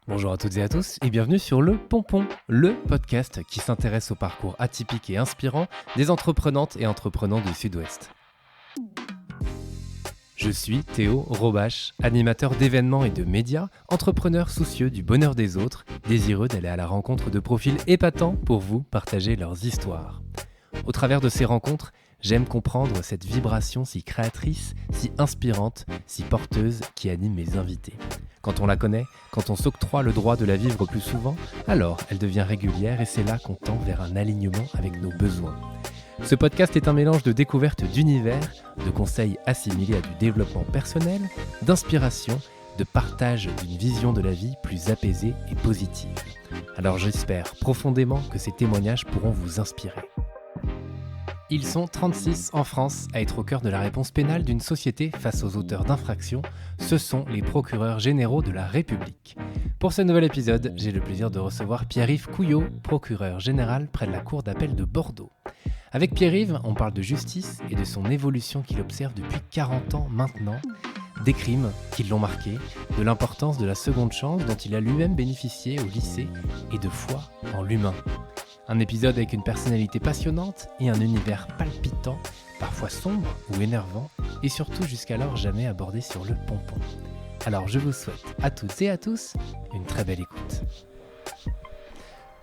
Bonjour à toutes et à tous et bienvenue sur Le Pompon, le podcast qui s'intéresse au parcours atypique et inspirant des entreprenantes et entreprenants du Sud-Ouest. Je suis Théo Robache, animateur d'événements et de médias, entrepreneur soucieux du bonheur des autres, désireux d'aller à la rencontre de profils épatants pour vous partager leurs histoires. Au travers de ces rencontres, j'aime comprendre cette vibration si créatrice, si inspirante, si porteuse qui anime mes invités. Quand on la connaît, quand on s'octroie le droit de la vivre plus souvent, alors elle devient régulière et c'est là qu'on tend vers un alignement avec nos besoins. Ce podcast est un mélange de découvertes d'univers, de conseils assimilés à du développement personnel, d'inspiration, de partage d'une vision de la vie plus apaisée et positive. Alors j'espère profondément que ces témoignages pourront vous inspirer. Ils sont 36 en France à être au cœur de la réponse pénale d'une société face aux auteurs d'infractions. Ce sont les procureurs généraux de la République. Pour ce nouvel épisode, j'ai le plaisir de recevoir Pierre-Yves Couillot, procureur général près de la Cour d'appel de Bordeaux. Avec Pierre-Yves, on parle de justice et de son évolution qu'il observe depuis 40 ans maintenant, des crimes qui l'ont marqué, de l'importance de la seconde chance dont il a lui-même bénéficié au lycée et de foi en l'humain. Un épisode avec une personnalité passionnante et un univers palpitant, parfois sombre ou énervant, et surtout jusqu'alors jamais abordé sur Le Pompon. Alors je vous souhaite à toutes et à tous une très belle écoute.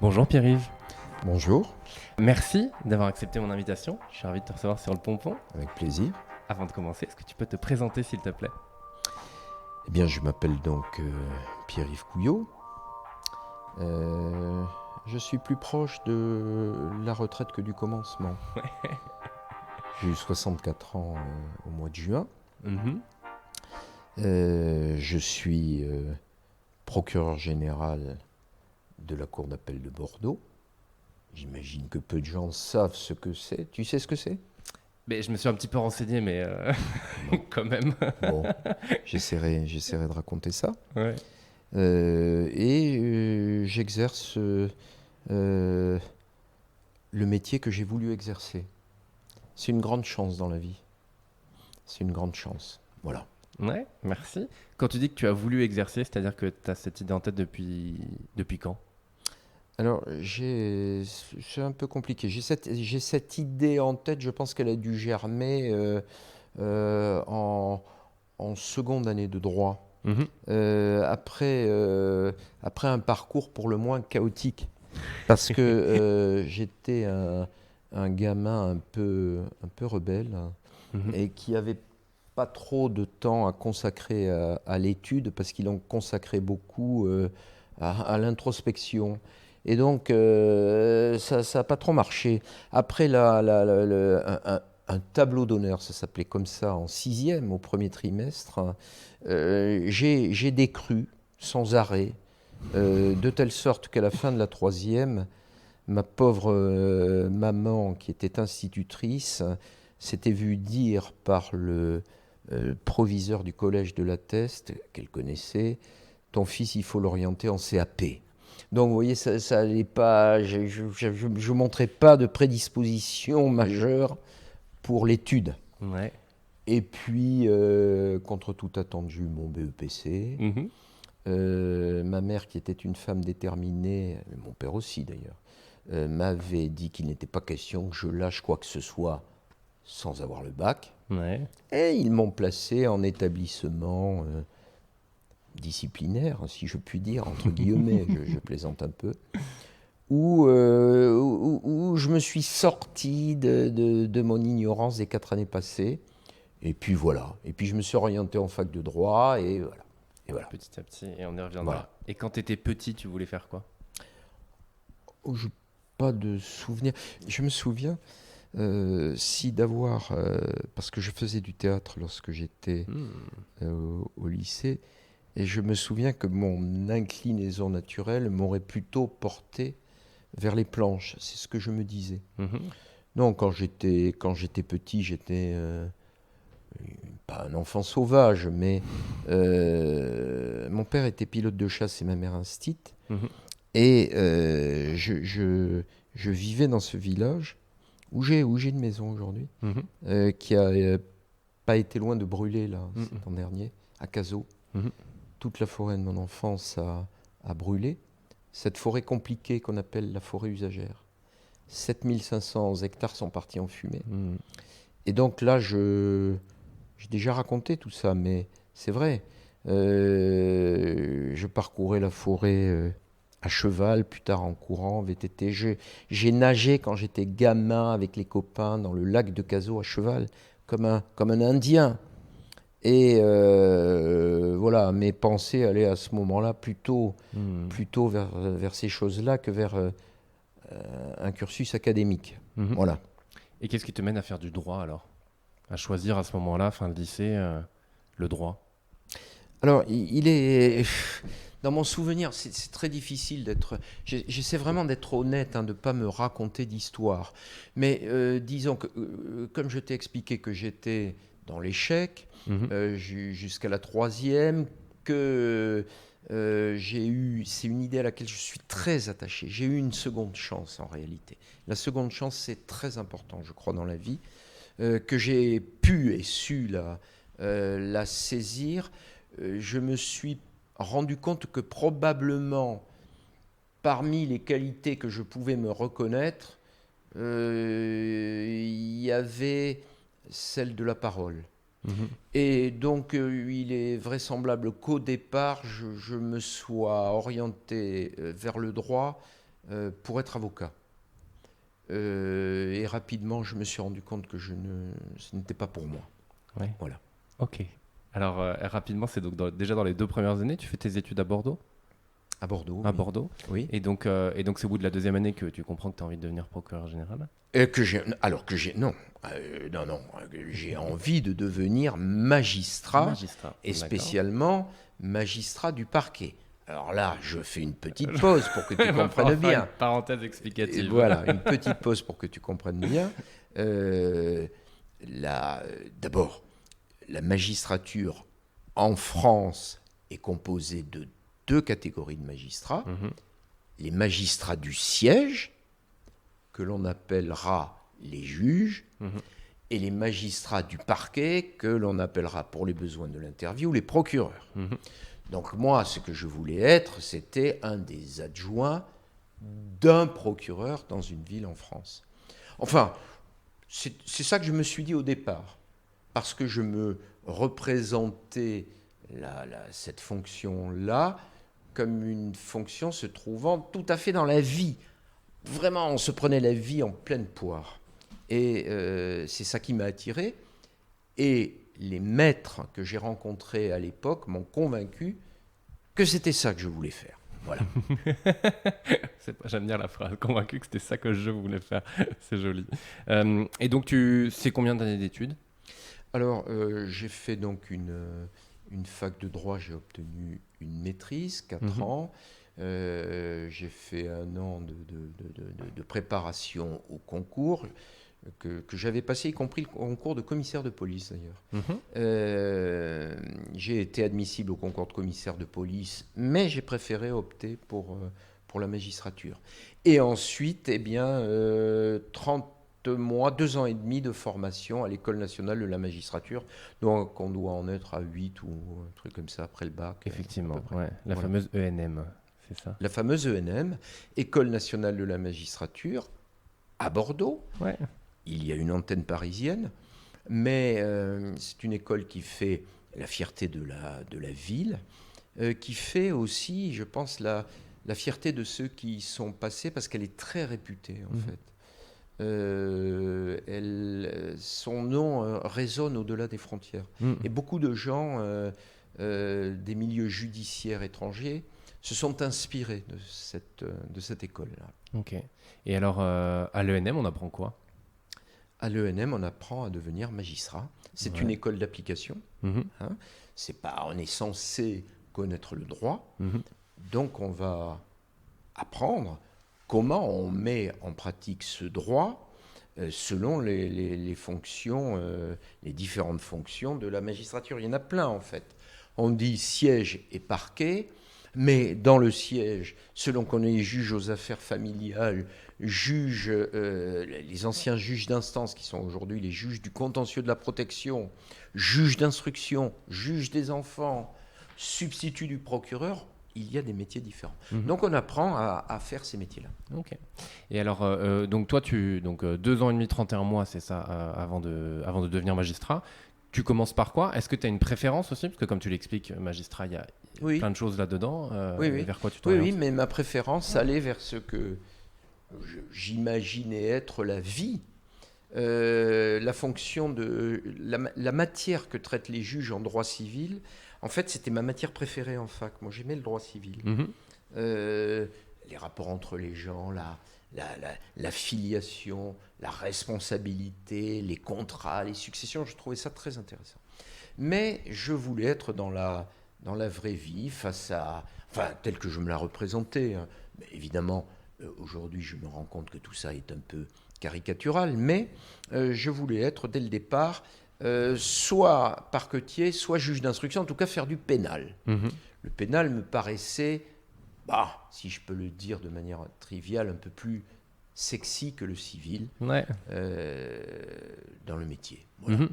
Bonjour Pierre-Yves. Bonjour. Merci d'avoir accepté mon invitation. Je suis ravi de te recevoir sur Le Pompon. Avec plaisir. Avant de commencer, est-ce que tu peux te présenter s'il te plaît ? Eh bien, je m'appelle donc Pierre-Yves Couillot. Je suis plus proche de la retraite que du commencement. J'ai eu 64 ans au mois de juin. Je suis procureur général de la Cour d'appel de Bordeaux. J'imagine que peu de gens savent ce que c'est. Tu sais ce que c'est ? Mais je me suis un petit peu renseigné, mais quand même. Bon, j'essaierai de raconter ça. Ouais. J'exerce le métier que j'ai voulu exercer. C'est une grande chance dans la vie. C'est une grande chance. Voilà. Ouais, merci. Quand tu dis que tu as voulu exercer, c'est-à-dire que tu as cette idée en tête depuis quand ? Alors, c'est un peu compliqué. J'ai cette idée en tête, je pense qu'elle a dû germer en seconde année de droit. Après un parcours pour le moins chaotique, parce que j'étais un gamin un peu rebelle et qui avait pas trop de temps à consacrer à l'étude, parce qu'il en consacrait beaucoup à l'introspection. Et donc, ça n'a pas trop marché. Après un tableau d'honneur, ça s'appelait comme ça, en 6e, au premier trimestre, j'ai décru sans arrêt, de telle sorte qu'à la fin de la 3e, ma pauvre maman, qui était institutrice, s'était vue dire par le proviseur du collège de la Teste, qu'elle connaissait, « Ton fils, il faut l'orienter en CAP ». Donc vous voyez, ça allait pas, je montrais pas de prédisposition majeure pour l'étude. Ouais. Et puis, contre toute attente, j'ai eu mon BEPC. Ma mère, qui était une femme déterminée, mon père aussi d'ailleurs, m'avait dit qu'il n'était pas question que je lâche quoi que ce soit sans avoir le bac. Ouais. Et ils m'ont placé en établissement disciplinaire, si je puis dire, entre guillemets, je plaisante un peu, où je me suis sorti de mon ignorance des 4 années passées. Et puis voilà. Et puis je me suis orienté en fac de droit, et voilà. Petit à petit, et on y reviendra. Voilà. Et quand tu étais petit, tu voulais faire quoi ? Oh, je n'ai pas de souvenir. Je me souviens d'avoir... parce que je faisais du théâtre lorsque j'étais au lycée, et je me souviens que mon inclinaison naturelle m'aurait plutôt porté vers les planches. C'est ce que je me disais. Donc quand j'étais petit, j'étais pas un enfant sauvage, mais mon père était pilote de chasse et ma mère instite. Et je vivais dans ce village où j'ai une maison aujourd'hui, qui a pas été loin de brûler là, cet an dernier, à Cazaux. Toute la forêt de mon enfance a brûlé. Cette forêt compliquée qu'on appelle la forêt usagère. 7500 hectares sont partis en fumée. Et donc là, j'ai déjà raconté tout ça, mais c'est vrai. Je parcourais la forêt à cheval, plus tard en courant, en VTT. J'ai nagé quand j'étais gamin avec les copains dans le lac de Cazaux à cheval, comme un Indien. Et voilà, mes pensées allaient à ce moment-là plutôt vers ces choses-là que vers un cursus académique. Voilà. Et qu'est-ce qui te mène à faire du droit alors ? À choisir à ce moment-là, fin de lycée, le droit ? Alors, il est... Dans mon souvenir, c'est très difficile d'être... J'essaie vraiment d'être honnête, de ne pas me raconter d'histoire. Mais disons que, comme je t'ai expliqué que j'étais dans l'échec, jusqu'à la 3e, que j'ai eu... C'est une idée à laquelle je suis très attaché. J'ai eu une seconde chance, en réalité. La seconde chance, c'est très important, je crois, dans la vie, que j'ai pu et su la saisir. Je me suis rendu compte que probablement, parmi les qualités que je pouvais me reconnaître, il y avait celle de la parole. Et donc, il est vraisemblable qu'au départ, je me sois orienté vers le droit pour être avocat. Et rapidement, je me suis rendu compte que ce n'était pas pour moi. Ouais. Voilà. Ok. Alors, rapidement, c'est donc déjà dans les 2 premières années, tu fais tes études à Bordeaux ? À Bordeaux. À Bordeaux. Oui. Et donc, c'est au bout de la 2e année que tu comprends que tu as envie de devenir procureur général ? Non, j'ai envie de devenir magistrat et spécialement magistrat du parquet. Alors là, je fais une petite pause pour que tu comprennes bien. Une parenthèse explicative. Et voilà, une petite pause pour que tu comprennes bien. D'abord, la magistrature en France est composée de 2 catégories de magistrats. Les magistrats du siège, que l'on appellera les juges, et les magistrats du parquet, que l'on appellera pour les besoins de l'interview les procureurs. Donc moi, ce que je voulais être, c'était un des adjoints d'un procureur dans une ville en France. Enfin, c'est ça que je me suis dit au départ, parce que je me représentais cette fonction-là comme une fonction se trouvant tout à fait dans la vie. Vraiment, on se prenait la vie en pleine poire. Et c'est ça qui m'a attiré. Et les maîtres que j'ai rencontrés à l'époque m'ont convaincu que c'était ça que je voulais faire. Voilà. J'aime bien la phrase, convaincu que c'était ça que je voulais faire. C'est joli. Et donc, c'est combien d'années d'études ? Alors, j'ai fait donc une fac de droit, j'ai obtenu une maîtrise, 4 ans. J'ai fait 1 an de préparation au concours que j'avais passé, y compris le concours de commissaire de police d'ailleurs. J'ai été admissible au concours de commissaire de police, mais j'ai préféré opter pour la magistrature. Et ensuite, 30 mois, 2 ans et demi de formation à l'École nationale de la magistrature, donc on doit en être à 8 ou un truc comme ça après le bac. Effectivement, ouais, la fameuse ENM, c'est ça. La fameuse ENM, École nationale de la magistrature, à Bordeaux. Ouais. Il y a une antenne parisienne, mais c'est une école qui fait la fierté de la ville, qui fait aussi, je pense, la fierté de ceux qui y sont passés, parce qu'elle est très réputée, en fait. Son nom résonne au-delà des frontières. Et beaucoup de gens des milieux judiciaires étrangers se sont inspirés de cette école-là. Ok. Et alors, à l'ENM, on apprend quoi ? À l'ENM, on apprend à devenir magistrat. C'est une école d'application. On est censé connaître le droit. Donc, on va apprendre comment on met en pratique ce droit selon les fonctions, les différentes fonctions de la magistrature. Il y en a plein, en fait. On dit siège et parquet, mais dans le siège, selon qu'on est juge aux affaires familiales, les anciens juges d'instance qui sont aujourd'hui les juges du contentieux de la protection, juges d'instruction, juges des enfants, substitut du procureur, il y a des métiers différents. Mhm. Donc on apprend à faire ces métiers-là. Ok. Et alors, donc toi, 2 ans et demi, 31 mois, c'est ça, avant de devenir magistrat. Tu commences par quoi? Est-ce que tu as une préférence aussi? Parce que comme tu l'expliques, magistrat, il y a Oui. plein de choses là-dedans. Oui. Vers quoi tu Oui, t'orientes? mais ma préférence allait vers ce que j'imaginais être la vie. La fonction de la matière que traitent les juges en droit civil, en fait, c'était ma matière préférée en fac. Moi, j'aimais le droit civil. Mhm. Les rapports entre les gens, la filiation, la responsabilité, les contrats, les successions, je trouvais ça très intéressant. Mais je voulais être dans la vraie vie, tel que je me la représentais. Hein. Mais évidemment, aujourd'hui, je me rends compte que tout ça est un peu caricatural, mais je voulais être, dès le départ, soit parquetier, soit juge d'instruction, en tout cas faire du pénal. Mhm. Le pénal me paraissait, si je peux le dire de manière triviale, un peu plus sexy que le civil Ouais. dans le métier. Voilà. Mhm.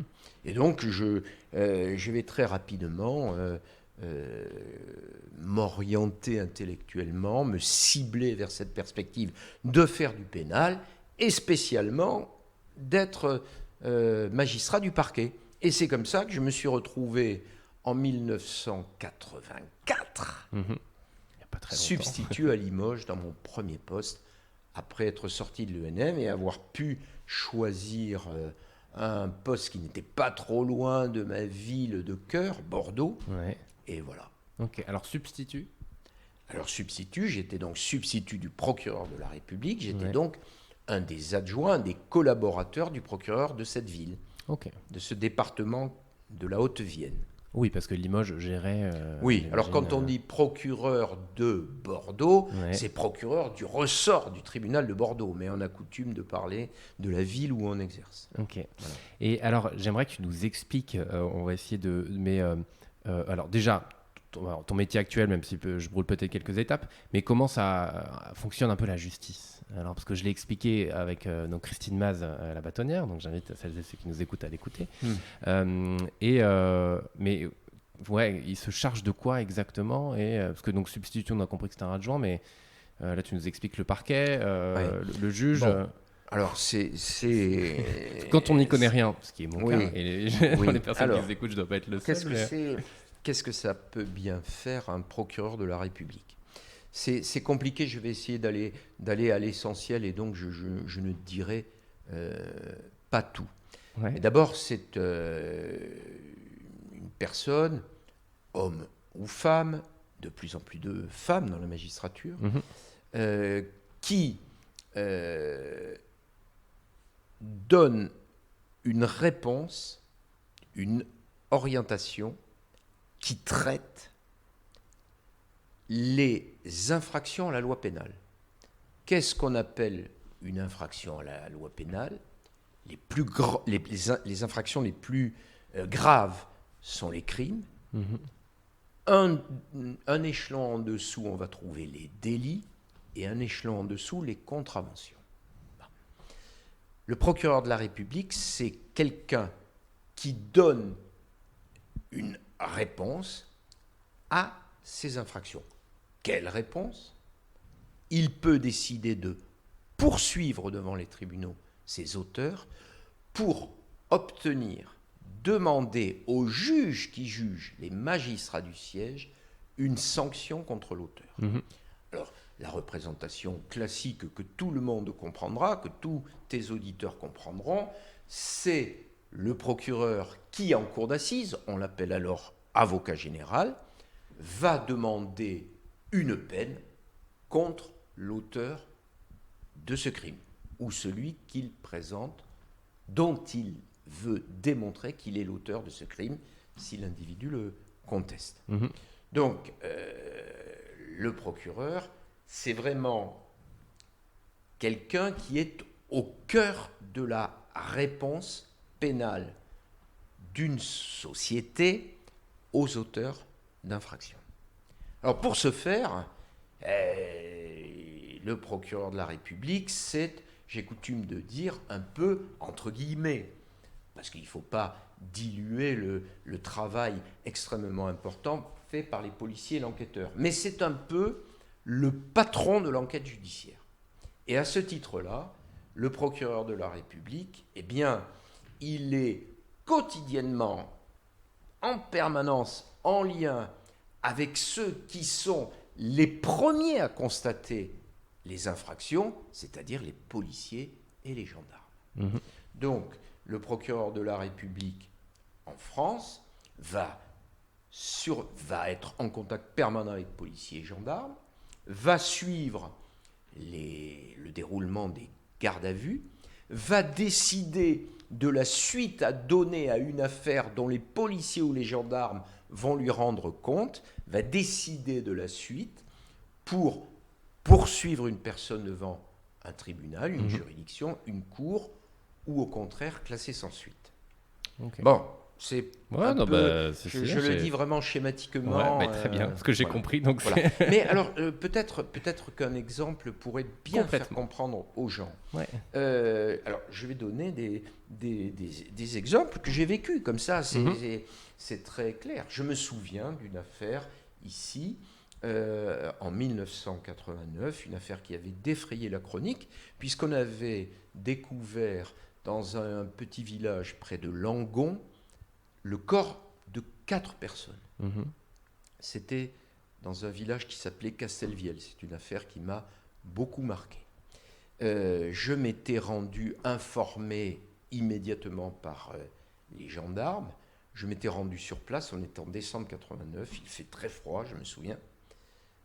Et donc, je vais très rapidement m'orienter intellectuellement, me cibler vers cette perspective de faire du pénal et spécialement d'être magistrat du parquet. Et c'est comme ça que je me suis retrouvé en 1984 Mhm. Il y a pas très longtemps. substitut à Limoges dans mon premier poste, après être sorti de l'ENM et avoir pu choisir un poste qui n'était pas trop loin de ma ville de cœur, Bordeaux. Ouais. Et voilà. Ok. Alors substitut. Alors substitut, j'étais donc substitut du procureur de la République, j'étais Ouais. donc un des adjoints, un des collaborateurs du procureur de cette ville, Ok. de ce département de la Haute-Vienne. Oui, parce que Limoges gérait. Oui, alors quand on dit procureur de Bordeaux, Ouais. c'est procureur du ressort du tribunal de Bordeaux, mais on a coutume de parler de la ville où on exerce. Ok. Voilà. Et alors, j'aimerais que tu nous expliques. On va essayer de. Mais alors déjà. Ton métier actuel, même si je brûle peut-être quelques étapes, mais comment ça fonctionne un peu la justice? Alors, parce que je l'ai expliqué avec donc Christine Maz à la bâtonnière, donc j'invite celles et ceux qui nous écoutent à l'écouter. Mais ouais, il se charge de quoi exactement? Parce que donc substitut, on a compris que c'était un adjoint, mais là tu nous expliques le parquet, Ouais. le juge. Bon. Alors, c'est... Quand on n'y connaît rien, ce qui est mon Oui. cas, et les personnes Alors, qui nous écoutent, je ne dois pas être le seul. qu'est-ce que ça peut bien faire un procureur de la République? C'est compliqué, je vais essayer d'aller à l'essentiel et donc je ne dirai pas tout. Ouais. Mais d'abord, c'est une personne, homme ou femme, de plus en plus de femmes dans la magistrature, qui donne une réponse, une orientation qui traite les infractions à la loi pénale. Qu'est-ce qu'on appelle une infraction à la loi pénale? Les infractions les plus graves sont les crimes. Un échelon en dessous, on va trouver les délits, et un échelon en dessous, les contraventions. Le procureur de la République, c'est quelqu'un qui donne une réponse à ces infractions. Quelle réponse? Il peut décider de poursuivre devant les tribunaux ses auteurs pour obtenir, demander aux juges qui jugent, les magistrats du siège, une sanction contre l'auteur. Alors, la représentation classique que tout le monde comprendra, que tous tes auditeurs comprendront, c'est le procureur qui, en cour d'assises, on l'appelle alors avocat général, va demander une peine contre l'auteur de ce crime, ou celui qu'il présente, dont il veut démontrer qu'il est l'auteur de ce crime, si l'individu le conteste. Donc, le procureur, c'est vraiment quelqu'un qui est au cœur de la réponse pénale d'une société aux auteurs d'infractions. Alors pour ce faire, le procureur de la République, c'est, j'ai coutume de dire, un peu entre guillemets, parce qu'il ne faut pas diluer le travail extrêmement important fait par les policiers et l'enquêteur. Mais c'est un peu le patron de l'enquête judiciaire. Et à ce titre-là, le procureur de la République, eh bien, il est quotidiennement, en permanence, en lien avec ceux qui sont les premiers à constater les infractions, c'est-à-dire les policiers et les gendarmes. Mmh. Donc, le procureur de la République en France va être en contact permanent avec policiers et gendarmes, va suivre le déroulement des gardes à vue, va décider de la suite à donner à une affaire dont les policiers ou les gendarmes vont lui rendre compte, va décider de la suite pour poursuivre une personne devant un tribunal, une juridiction, une cour, ou au contraire classer sans suite. Okay. Bon, c'est je le dis vraiment schématiquement. Ouais, très bien, ce que j'ai compris. Donc voilà. Mais alors, peut-être qu'un exemple pourrait bien faire comprendre aux gens. Ouais. Alors, je vais donner des exemples que j'ai vécus, comme ça, c'est très clair. Je me souviens d'une affaire ici, en 1989, une affaire qui avait défrayé la chronique, puisqu'on avait découvert dans un petit village près de Langon le corps de 4 personnes. C'était dans un village qui s'appelait Castelviel. C'est une affaire qui m'a beaucoup marqué. Je m'étais rendu informé immédiatement par les gendarmes. Je m'étais rendu sur place, on était en décembre 89, il fait très froid, je me souviens.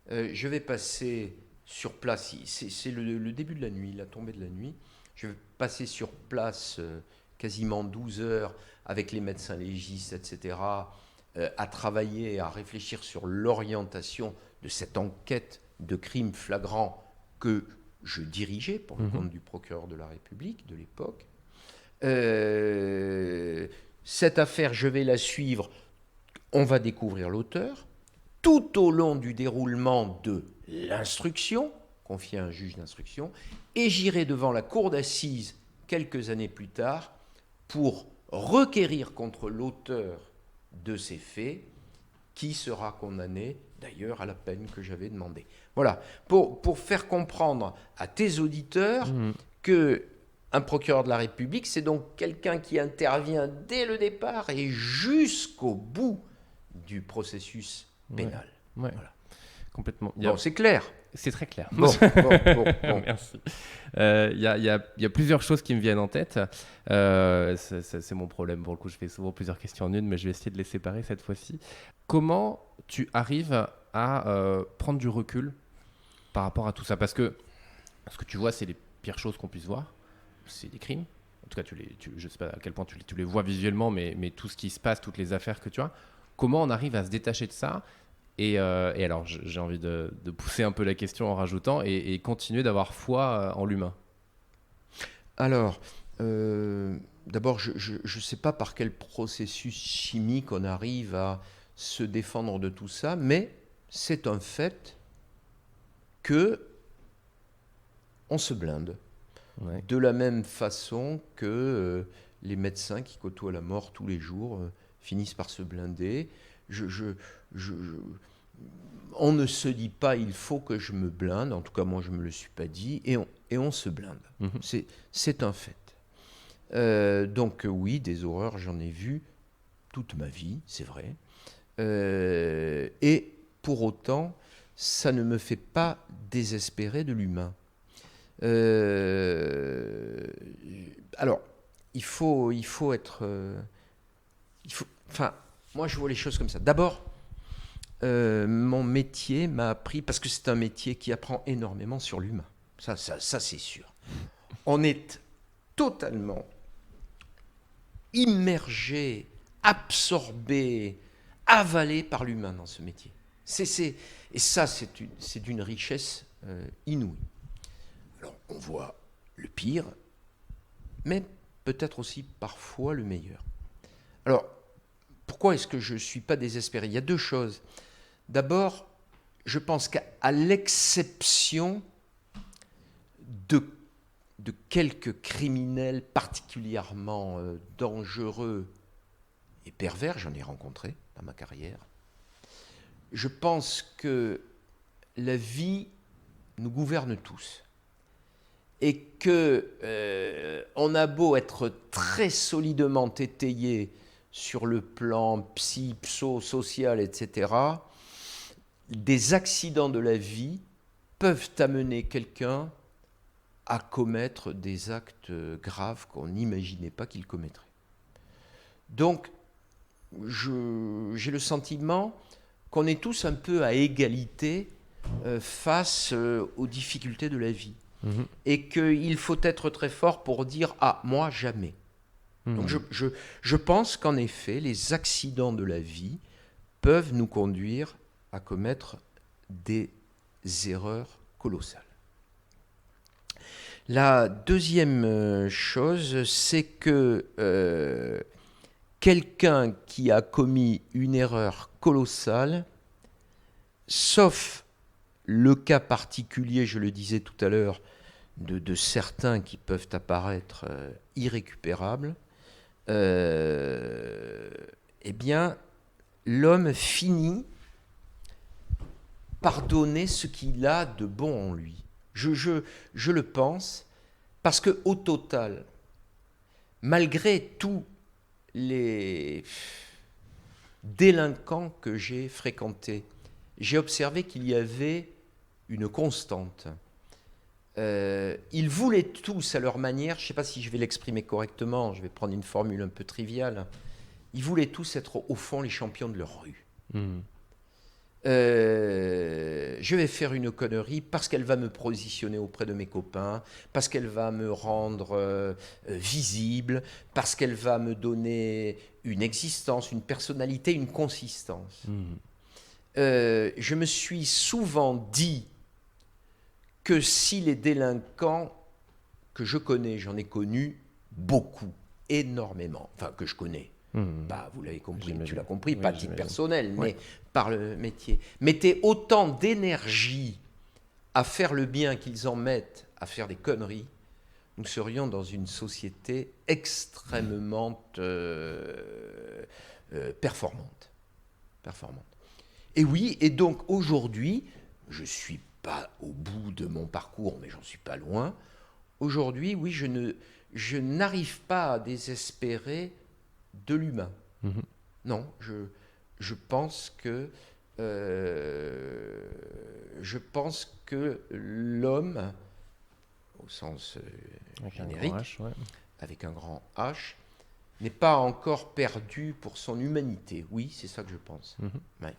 Je vais passer sur place, c'est le début de la nuit, la tombée de la nuit. Je vais passer sur place quasiment 12 heures avec les médecins légistes, etc., à travailler, à réfléchir sur l'orientation de cette enquête de crimes flagrants que je dirigeais pour le compte du procureur de la République de l'époque. Cette affaire, je vais la suivre, on va découvrir l'auteur. Tout au long du déroulement de l'instruction, confiée à un juge d'instruction, et j'irai devant la cour d'assises quelques années plus tard pour requérir contre l'auteur de ces faits, qui sera condamné d'ailleurs à la peine que j'avais demandée. Voilà, pour faire comprendre à tes auditeurs que un procureur de la République, c'est donc quelqu'un qui intervient dès le départ et jusqu'au bout du processus pénal. Ouais. Voilà. Complètement. Bon, c'est clair. C'est très clair. Bon. Merci. Il y a plusieurs choses qui me viennent en tête. C'est mon problème. Pour le coup, je fais souvent plusieurs questions en une, mais je vais essayer de les séparer cette fois-ci. Comment tu arrives à prendre du recul par rapport à tout ça ? Parce que ce que tu vois, c'est les pires choses qu'on puisse voir. C'est des crimes. En tout cas, je ne sais pas à quel point tu les vois visuellement, mais tout ce qui se passe, toutes les affaires que tu as, comment on arrive à se détacher de ça ? Et alors, j'ai envie de pousser un peu la question en rajoutant et continuer d'avoir foi en l'humain. Alors, d'abord, je ne sais pas par quel processus chimique on arrive à se défendre de tout ça, mais c'est un fait que on se blinde. Ouais. De la même façon que les médecins qui côtoient la mort tous les jours finissent par se blinder. On ne se dit pas il faut que je me blinde, en tout cas moi je ne me le suis pas dit, et on se blinde. C'est un fait. Donc oui, des horreurs j'en ai vu toute ma vie, c'est vrai. Et pour autant, ça ne me fait pas désespérer de l'humain. Alors, il faut être... moi je vois les choses comme ça. D'abord, mon métier m'a appris, parce que c'est un métier qui apprend énormément sur l'humain. Ça c'est sûr. On est totalement immergé, absorbé, avalé par l'humain dans ce métier. Et ça, c'est d'une richesse inouïe. Alors, on voit le pire, mais peut-être aussi parfois le meilleur. Alors, pourquoi est-ce que je ne suis pas désespéré ? Il y a deux choses. D'abord, je pense qu'à l'exception de quelques criminels particulièrement dangereux et pervers, j'en ai rencontré dans ma carrière, je pense que la vie nous gouverne tous. Et que on a beau être très solidement étayé sur le plan psycho-social, etc., des accidents de la vie peuvent amener quelqu'un à commettre des actes graves qu'on n'imaginait pas qu'il commettrait. Donc, j'ai le sentiment qu'on est tous un peu à égalité face aux difficultés de la vie. Et qu'il faut être très fort pour dire « Ah, moi, jamais ». Donc je pense qu'en effet, les accidents de la vie peuvent nous conduire à commettre des erreurs colossales. La deuxième chose, c'est que quelqu'un qui a commis une erreur colossale, sauf le cas particulier, je le disais tout à l'heure, de certains qui peuvent apparaître irrécupérables, eh bien, l'homme finit par donner ce qu'il a de bon en lui. Je le pense, parce qu'au total, malgré tous les délinquants que j'ai fréquentés, j'ai observé qu'il y avait une constante. Ils voulaient tous, à leur manière, je ne sais pas si je vais l'exprimer correctement, je vais prendre une formule un peu triviale, ils voulaient tous être au fond les champions de leur rue. Je vais faire une connerie parce qu'elle va me positionner auprès de mes copains, parce qu'elle va me rendre visible, parce qu'elle va me donner une existence, une personnalité, une consistance. Je me suis souvent dit que si les délinquants que je connais, j'en ai connu beaucoup, énormément, enfin que je connais, bah, vous l'avez compris, tu l'as compris, oui, pas à titre personnel, mais par le métier, mettaient autant d'énergie à faire le bien qu'ils en mettent à faire des conneries, nous serions dans une société extrêmement performante. Et oui, et donc aujourd'hui, je ne suis pas au bout de mon parcours, mais j'en suis pas loin. Aujourd'hui, oui, je n'arrive pas à désespérer de l'humain. Non, je pense que l'homme, au sens générique, avec un grand H, n'est pas encore perdu pour son humanité. Oui, c'est ça que je pense. Ouais.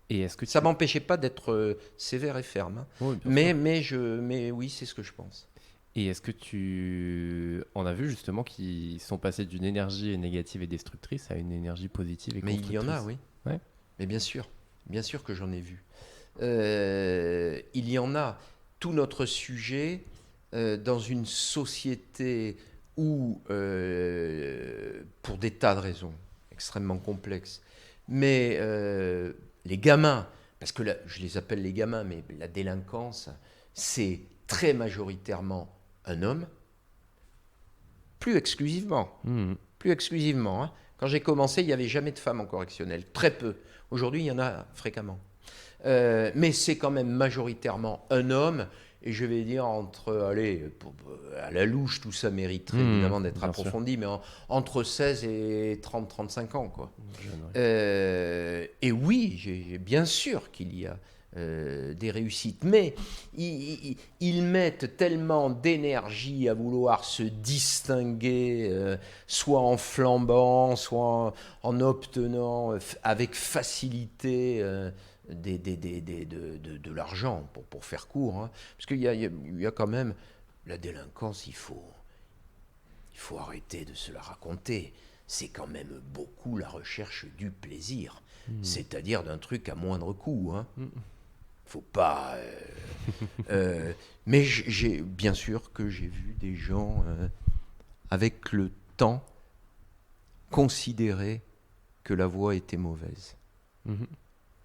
Et est-ce que ça ne m'empêchait pas d'être sévère et ferme. Hein. Oui, mais oui, c'est ce que je pense. Et est-ce que tu en as vu justement qui sont passés d'une énergie négative et destructrice à une énergie positive et constructrice? Mais il y en a, oui. Ouais. Mais bien sûr que j'en ai vu. Il y en a. Tout notre sujet dans une société où, pour des tas de raisons extrêmement complexes, mais les gamins, parce que là, je les appelle les gamins, mais la délinquance, c'est très majoritairement un homme, plus exclusivement. Hein. Quand j'ai commencé, il n'y avait jamais de femmes en correctionnel, très peu. Aujourd'hui, il y en a fréquemment. Mais c'est quand même majoritairement un homme, et je vais dire à la louche, tout ça mériterait évidemment d'être approfondi, mais entre 16 et 30-35 ans, quoi. Et oui, bien sûr qu'il y a des réussites, mais ils mettent tellement d'énergie à vouloir se distinguer, soit en flambant, soit en obtenant avec facilité de l'argent, pour faire court, hein. Parce qu'il y a quand même la délinquance, il faut arrêter de se la raconter. C'est quand même beaucoup la recherche du plaisir, c'est-à-dire d'un truc à moindre coût, hein. Faut pas. Mais bien sûr que j'ai vu des gens avec le temps considérer que la voie était mauvaise.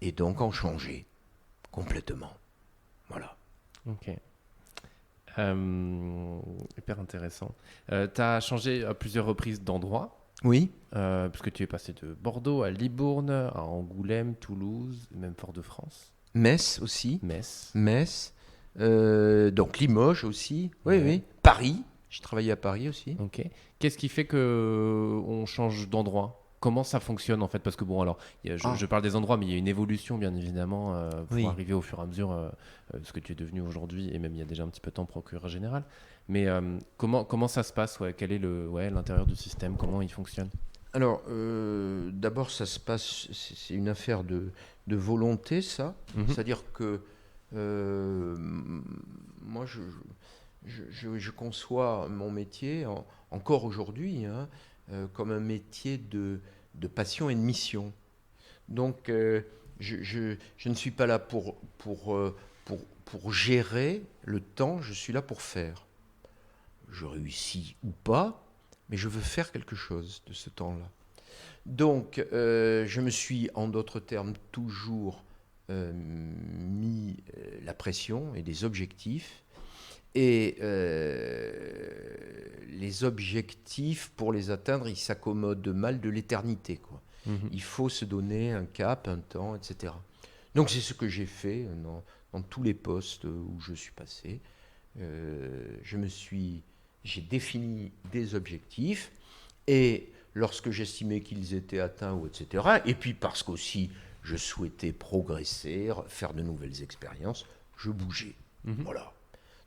Et donc en changer complètement. Voilà. Ok. Hyper intéressant. Tu as changé à plusieurs reprises d'endroit. Oui. Puisque tu es passé de Bordeaux à Libourne, à Angoulême, Toulouse, même Fort-de-France. Metz aussi. Metz. Metz. Donc Limoges aussi. Oui, Ouais. oui. Paris. J'ai travaillé à Paris aussi. Ok. Qu'est-ce qui fait que on change d'endroit? Comment ça fonctionne en fait? Parce que bon, alors, je parle des endroits, mais il y a une évolution bien évidemment pour Oui. arriver au fur et à mesure ce que tu es devenu aujourd'hui, et même il y a déjà un petit peu de temps procureur général. Mais comment ça se passe? Quel est l'intérieur du système? Comment il fonctionne? Alors, d'abord, ça se passe, c'est une affaire de volonté, ça. C'est-à-dire que moi, je conçois mon métier, encore aujourd'hui, hein, comme un métier de passion et de mission. Donc, je ne suis pas là pour gérer le temps, je suis là pour faire. Je réussis ou pas, mais je veux faire quelque chose de ce temps-là. Donc, je me suis, en d'autres termes, toujours mis la pression et des objectifs. Et les objectifs, pour les atteindre, ils s'accommodent mal de l'éternité, quoi. Il faut se donner un cap, un temps, etc. Donc, c'est ce que j'ai fait dans tous les postes où je suis passé. J'ai défini des objectifs et lorsque j'estimais qu'ils étaient atteints, ou etc., et puis parce qu'aussi je souhaitais progresser, faire de nouvelles expériences, je bougeais. Voilà.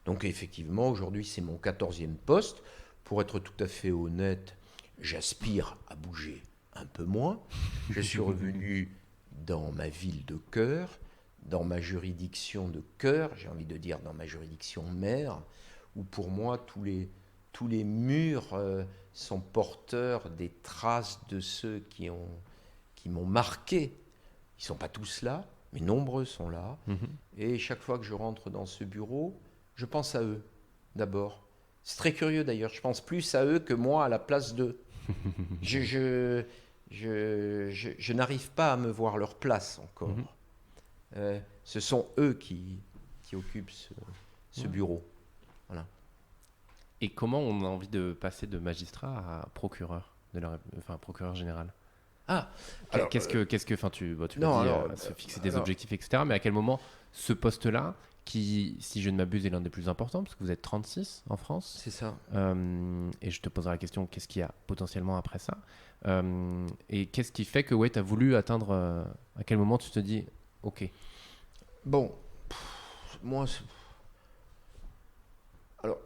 Donc effectivement, aujourd'hui, c'est mon 14e poste. Pour être tout à fait honnête, j'aspire à bouger un peu moins. Je suis revenu dans ma ville de cœur, dans ma juridiction de cœur, j'ai envie de dire dans ma juridiction mère, où pour moi, tous les murs sont porteurs des traces de ceux qui m'ont marqué. Ils ne sont pas tous là, mais nombreux sont là. Et chaque fois que je rentre dans ce bureau, je pense à eux, d'abord. C'est très curieux d'ailleurs, je pense plus à eux que moi à la place d'eux. Je n'arrive pas à me voir leur place encore. Ce sont eux qui occupent ce bureau. Voilà. Et comment on a envie de passer de magistrat à procureur, procureur général? Alors, qu'est-ce que, enfin, tu non, l'as dit, alors, se fixer des objectifs, etc. Mais à quel moment ce poste-là, qui, si je ne m'abuse, est l'un des plus importants, parce que vous êtes 36 en France, c'est ça. et je te poserai la question, qu'est-ce qu'il y a potentiellement après ça? Et qu'est-ce qui fait que tu as voulu atteindre, à quel moment tu te dis, ok. Bon, moi, alors,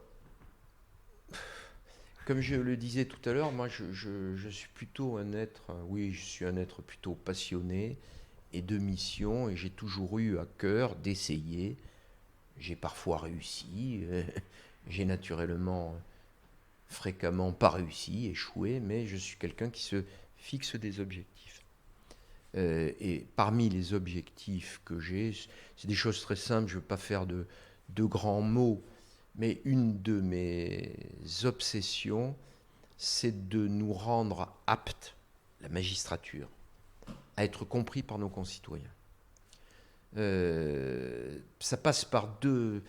comme je le disais tout à l'heure, moi, je suis plutôt un être, oui, je suis un être plutôt passionné et de mission, et j'ai toujours eu à cœur d'essayer. J'ai parfois réussi, j'ai naturellement fréquemment pas réussi, échoué, mais je suis quelqu'un qui se fixe des objectifs. Et parmi les objectifs que j'ai, c'est des choses très simples, je ne veux pas faire de grands mots, mais une de mes obsessions, c'est de nous rendre aptes, la magistrature, à être compris par nos concitoyens. Ça passe par deux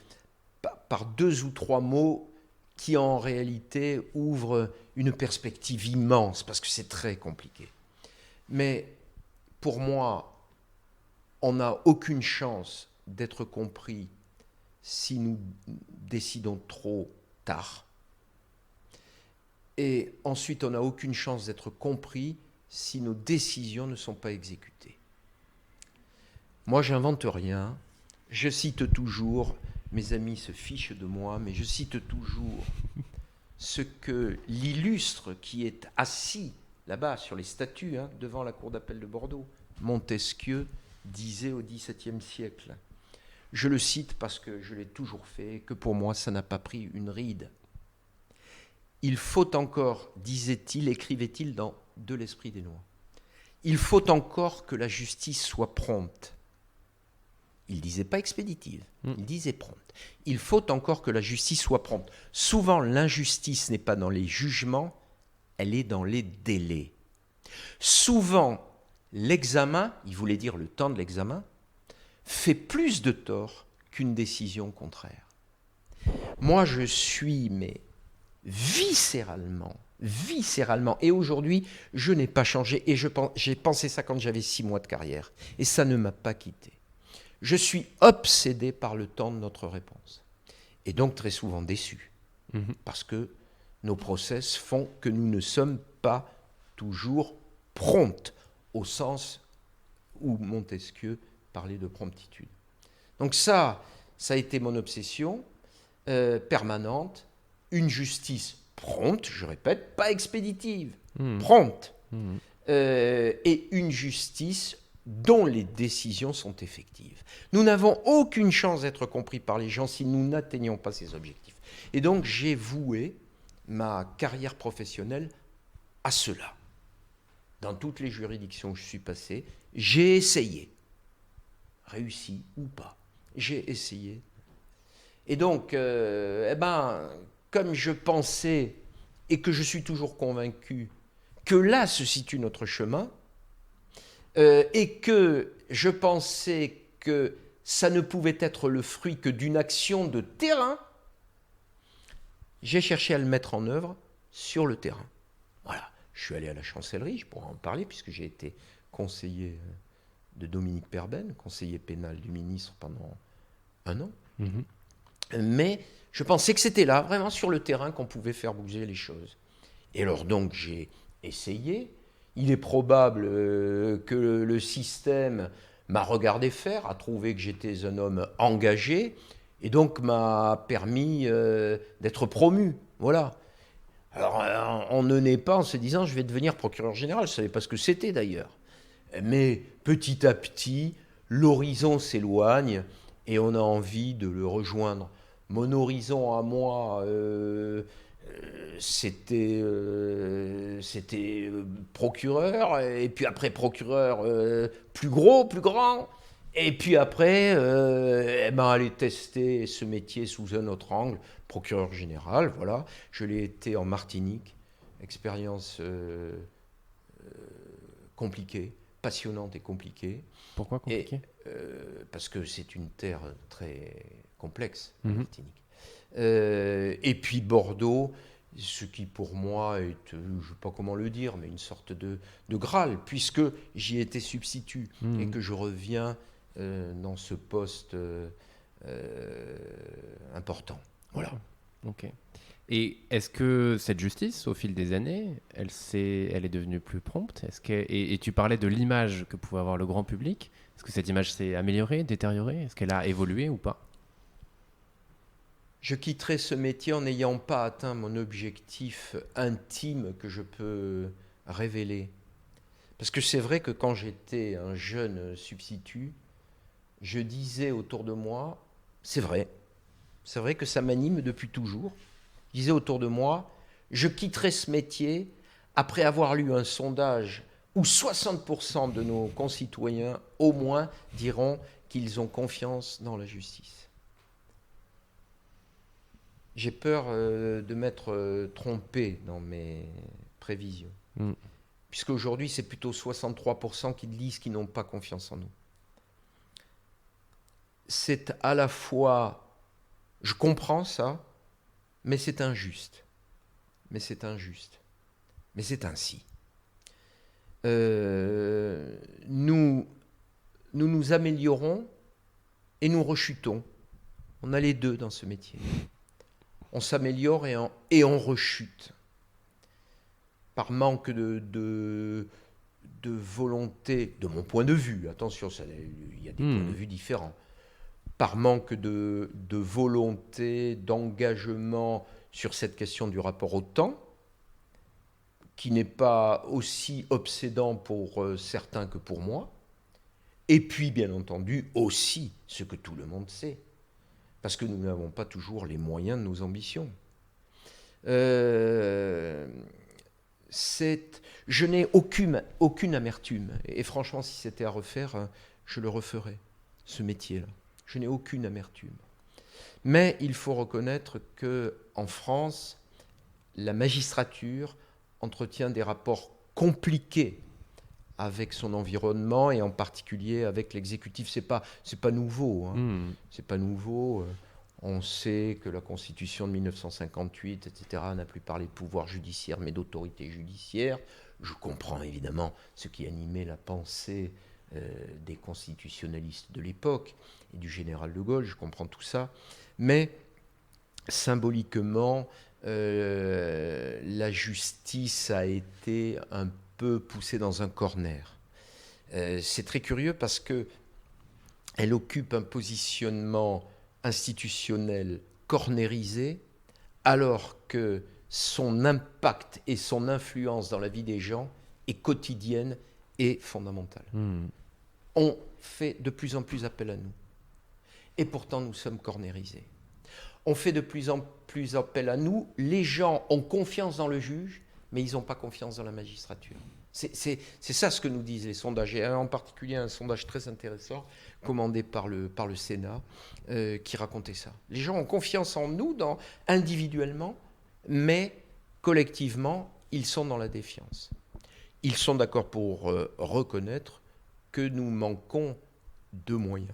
ou trois mots qui en réalité ouvrent une perspective immense, parce que c'est très compliqué. Mais pour moi, on n'a aucune chance d'être compris si nous décidons trop tard. Et ensuite, on n'a aucune chance d'être compris si nos décisions ne sont pas exécutées. Moi, j'invente rien. Je cite toujours, mes amis se fichent de moi, mais je cite toujours ce que l'illustre qui est assis là-bas sur les statues, devant la cour d'appel de Bordeaux, Montesquieu, disait au XVIIe siècle. Je le cite parce que je l'ai toujours fait et que pour moi, ça n'a pas pris une ride. Il faut encore, disait-il, écrivait-il dans De l'Esprit des Lois, il faut encore que la justice soit prompte. Il ne disait pas expéditive, il disait prompte. Il faut encore que la justice soit prompte. Souvent, l'injustice n'est pas dans les jugements, elle est dans les délais. Souvent, l'examen, il voulait dire le temps de l'examen, fait plus de tort qu'une décision contraire. Moi, je suis viscéralement. Et aujourd'hui, je n'ai pas changé. Et j'ai pensé ça quand j'avais 6 mois de carrière. Et ça ne m'a pas quitté. Je suis obsédé par le temps de notre réponse. Et donc très souvent déçu. Parce que nos process font que nous ne sommes pas toujours promptes, au sens où Montesquieu parlait de promptitude. Donc ça a été mon obsession permanente, une justice prompte, je répète, pas expéditive, prompte, et une justice dont les décisions sont effectives. Nous n'avons aucune chance d'être compris par les gens si nous n'atteignons pas ces objectifs. Et donc j'ai voué ma carrière professionnelle à cela. Dans toutes les juridictions où je suis passé, j'ai essayé, réussi ou pas, j'ai essayé. Et donc, comme je pensais, et que je suis toujours convaincu, que là se situe notre chemin, et que je pensais que ça ne pouvait être le fruit que d'une action de terrain, j'ai cherché à le mettre en œuvre sur le terrain. Voilà. Je suis allé à la chancellerie, je pourrais en parler, puisque j'ai été conseiller de Dominique Perben, conseiller pénal du ministre pendant 1 an. Mais je pensais que c'était là, vraiment sur le terrain, qu'on pouvait faire bouger les choses. Et alors donc j'ai essayé. Il est probable que le système m'a regardé faire, a trouvé que j'étais un homme engagé, et donc m'a permis d'être promu. Voilà. Alors on ne naît pas en se disant je vais devenir procureur général, je ne savais pas ce que c'était d'ailleurs. Mais petit à petit, l'horizon s'éloigne et on a envie de le rejoindre. Mon horizon à moi, c'était procureur, et puis après procureur plus gros, plus grand, et puis après aller tester ce métier sous un autre angle, procureur général, voilà. Je l'ai été en Martinique, expérience compliquée, passionnante et compliquée. Pourquoi compliquée ? Parce que c'est une terre très complexe, la Martinique. Et puis Bordeaux, ce qui pour moi est, je ne sais pas comment le dire, mais une sorte de Graal, puisque j'y étais substitut et que je reviens dans ce poste important. Voilà. Ok. Et est-ce que cette justice, au fil des années, elle est devenue plus prompte ? Et tu parlais de l'image que pouvait avoir le grand public. Est-ce que cette image s'est améliorée, détériorée ? Est-ce qu'elle a évolué ou pas ? Je quitterai ce métier en n'ayant pas atteint mon objectif intime que je peux révéler. Parce que c'est vrai que quand j'étais un jeune substitut, je disais autour de moi, c'est vrai que ça m'anime depuis toujours, je disais autour de moi, je quitterai ce métier après avoir lu un sondage où 60% de nos concitoyens, au moins, diront qu'ils ont confiance dans la justice. J'ai peur de m'être trompé dans mes prévisions. Puisqu'aujourd'hui, c'est plutôt 63% qui disent qu'ils n'ont pas confiance en nous. C'est à la fois, je comprends ça, mais c'est injuste. Mais c'est ainsi. Nous nous améliorons et nous rechutons. On a les deux dans ce métier. On s'améliore et on rechute. Par manque de volonté, de mon point de vue, attention, il y a des points de vue différents, par manque de volonté, d'engagement sur cette question du rapport au temps, qui n'est pas aussi obsédant pour certains que pour moi, et puis, bien entendu, aussi ce que tout le monde sait, parce que nous n'avons pas toujours les moyens de nos ambitions. Je n'ai aucune amertume. Et franchement, si c'était à refaire, je le referais, ce métier-là. Je n'ai aucune amertume. Mais il faut reconnaître qu'en France, la magistrature entretient des rapports compliqués avec son environnement et en particulier avec l'exécutif. C'est pas nouveau. C'est pas nouveau. On sait que la Constitution de 1958, etc., n'a plus parlé de pouvoir judiciaire, mais d'autorité judiciaire. Je comprends évidemment ce qui animait la pensée des constitutionnalistes de l'époque et du général de Gaulle, je comprends tout ça. Mais symboliquement, la justice a été un peu poussée dans un corner. C'est très curieux parce qu'elle occupe un positionnement institutionnel cornérisé, alors que son impact et son influence dans la vie des gens est quotidienne et fondamentale. On fait de plus en plus appel à nous. Et pourtant, nous sommes cornérisés. On fait de plus en plus appel à nous. Les gens ont confiance dans le juge, mais ils n'ont pas confiance dans la magistrature. C'est ça ce que nous disent les sondages, et en particulier un sondage très intéressant commandé par le Sénat qui racontait ça. Les gens ont confiance en nous individuellement, mais collectivement, ils sont dans la défiance. Ils sont d'accord pour reconnaître que nous manquons de moyens.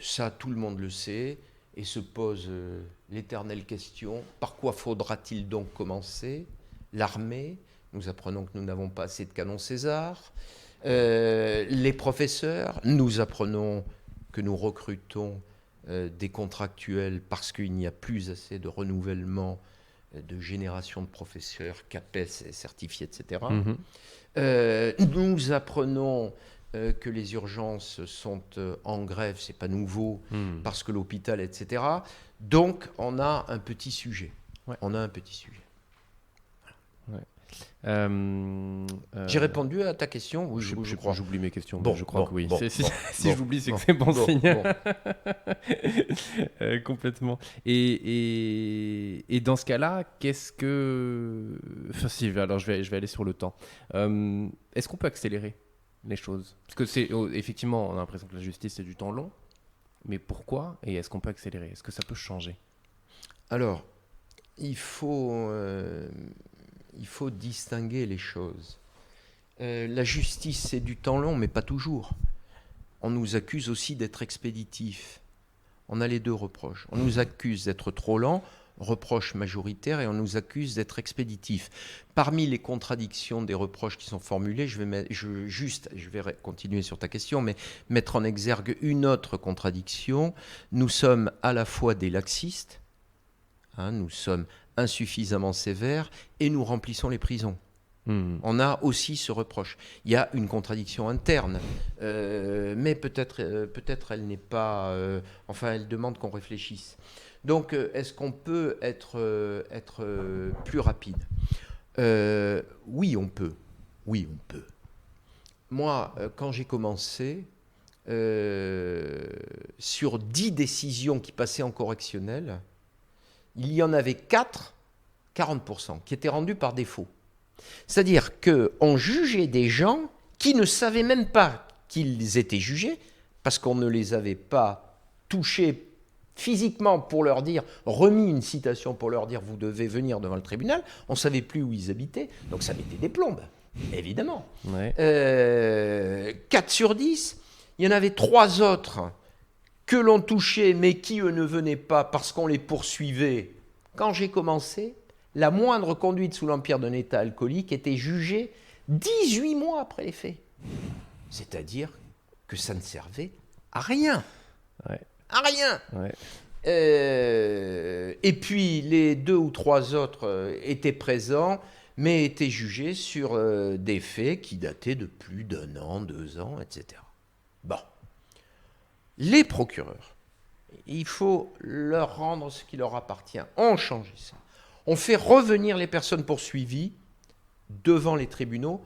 Ça, tout le monde le sait, et se pose l'éternelle question, par quoi faudra-t-il donc commencer ? L'armée, nous apprenons que nous n'avons pas assez de canons César. Les professeurs, nous apprenons que nous recrutons des contractuels parce qu'il n'y a plus assez de renouvellement de génération de professeurs, CAPES, certifiés, etc. Nous apprenons que les urgences sont en grève, c'est pas nouveau, parce que l'hôpital, etc. Donc, on a un petit sujet. Ouais. On a un petit sujet. Ouais. J'ai répondu à ta question? Oui, je crois. J'oublie mes questions, bon, je crois que oui. Si j'oublie, c'est bon, que c'est bon signe. Bon. Complètement. Et dans ce cas-là, qu'est-ce que... Enfin, si, alors je vais aller sur le temps. Est-ce qu'on peut accélérer les choses? Parce que effectivement, on a l'impression que la justice, c'est du temps long. Mais pourquoi? Et est-ce qu'on peut accélérer? Est-ce que ça peut changer? Alors, il faut distinguer les choses. La justice, c'est du temps long, mais pas toujours. On nous accuse aussi d'être expéditif. On a les deux reproches. On nous accuse d'être trop lent, reproche majoritaire, et on nous accuse d'être expéditif. Parmi les contradictions des reproches qui sont formulés, je vais continuer sur ta question, mais mettre en exergue une autre contradiction. Nous sommes à la fois des laxistes, nous sommes insuffisamment sévères, et nous remplissons les prisons. On a aussi ce reproche. Il y a une contradiction interne, mais peut-être elle n'est pas... elle demande qu'on réfléchisse. Donc, est-ce qu'on peut être plus rapide? Oui, on peut. Oui, on peut. Moi, quand j'ai commencé, sur 10 décisions qui passaient en correctionnel, il y en avait 40%, qui étaient rendues par défaut. C'est-à-dire qu'on jugeait des gens qui ne savaient même pas qu'ils étaient jugés, parce qu'on ne les avait pas touchés physiquement pour leur dire, remis une citation pour leur dire vous devez venir devant le tribunal. On ne savait plus où ils habitaient, donc ça mettait des plombes, évidemment. Ouais. 4 sur 10, il y en avait 3 autres que l'on touchait, mais qui eux ne venaient pas parce qu'on les poursuivait. Quand j'ai commencé, la moindre conduite sous l'empire d'un état alcoolique était jugée 18 mois après les faits. C'est-à-dire que ça ne servait à rien. Ouais. À rien. Ouais. Et puis, les 2 ou 3 autres étaient présents, mais étaient jugés sur des faits qui dataient de plus d'1 an, 2 ans, etc. Bon. Les procureurs, il faut leur rendre ce qui leur appartient. On change ça. On fait revenir les personnes poursuivies devant les tribunaux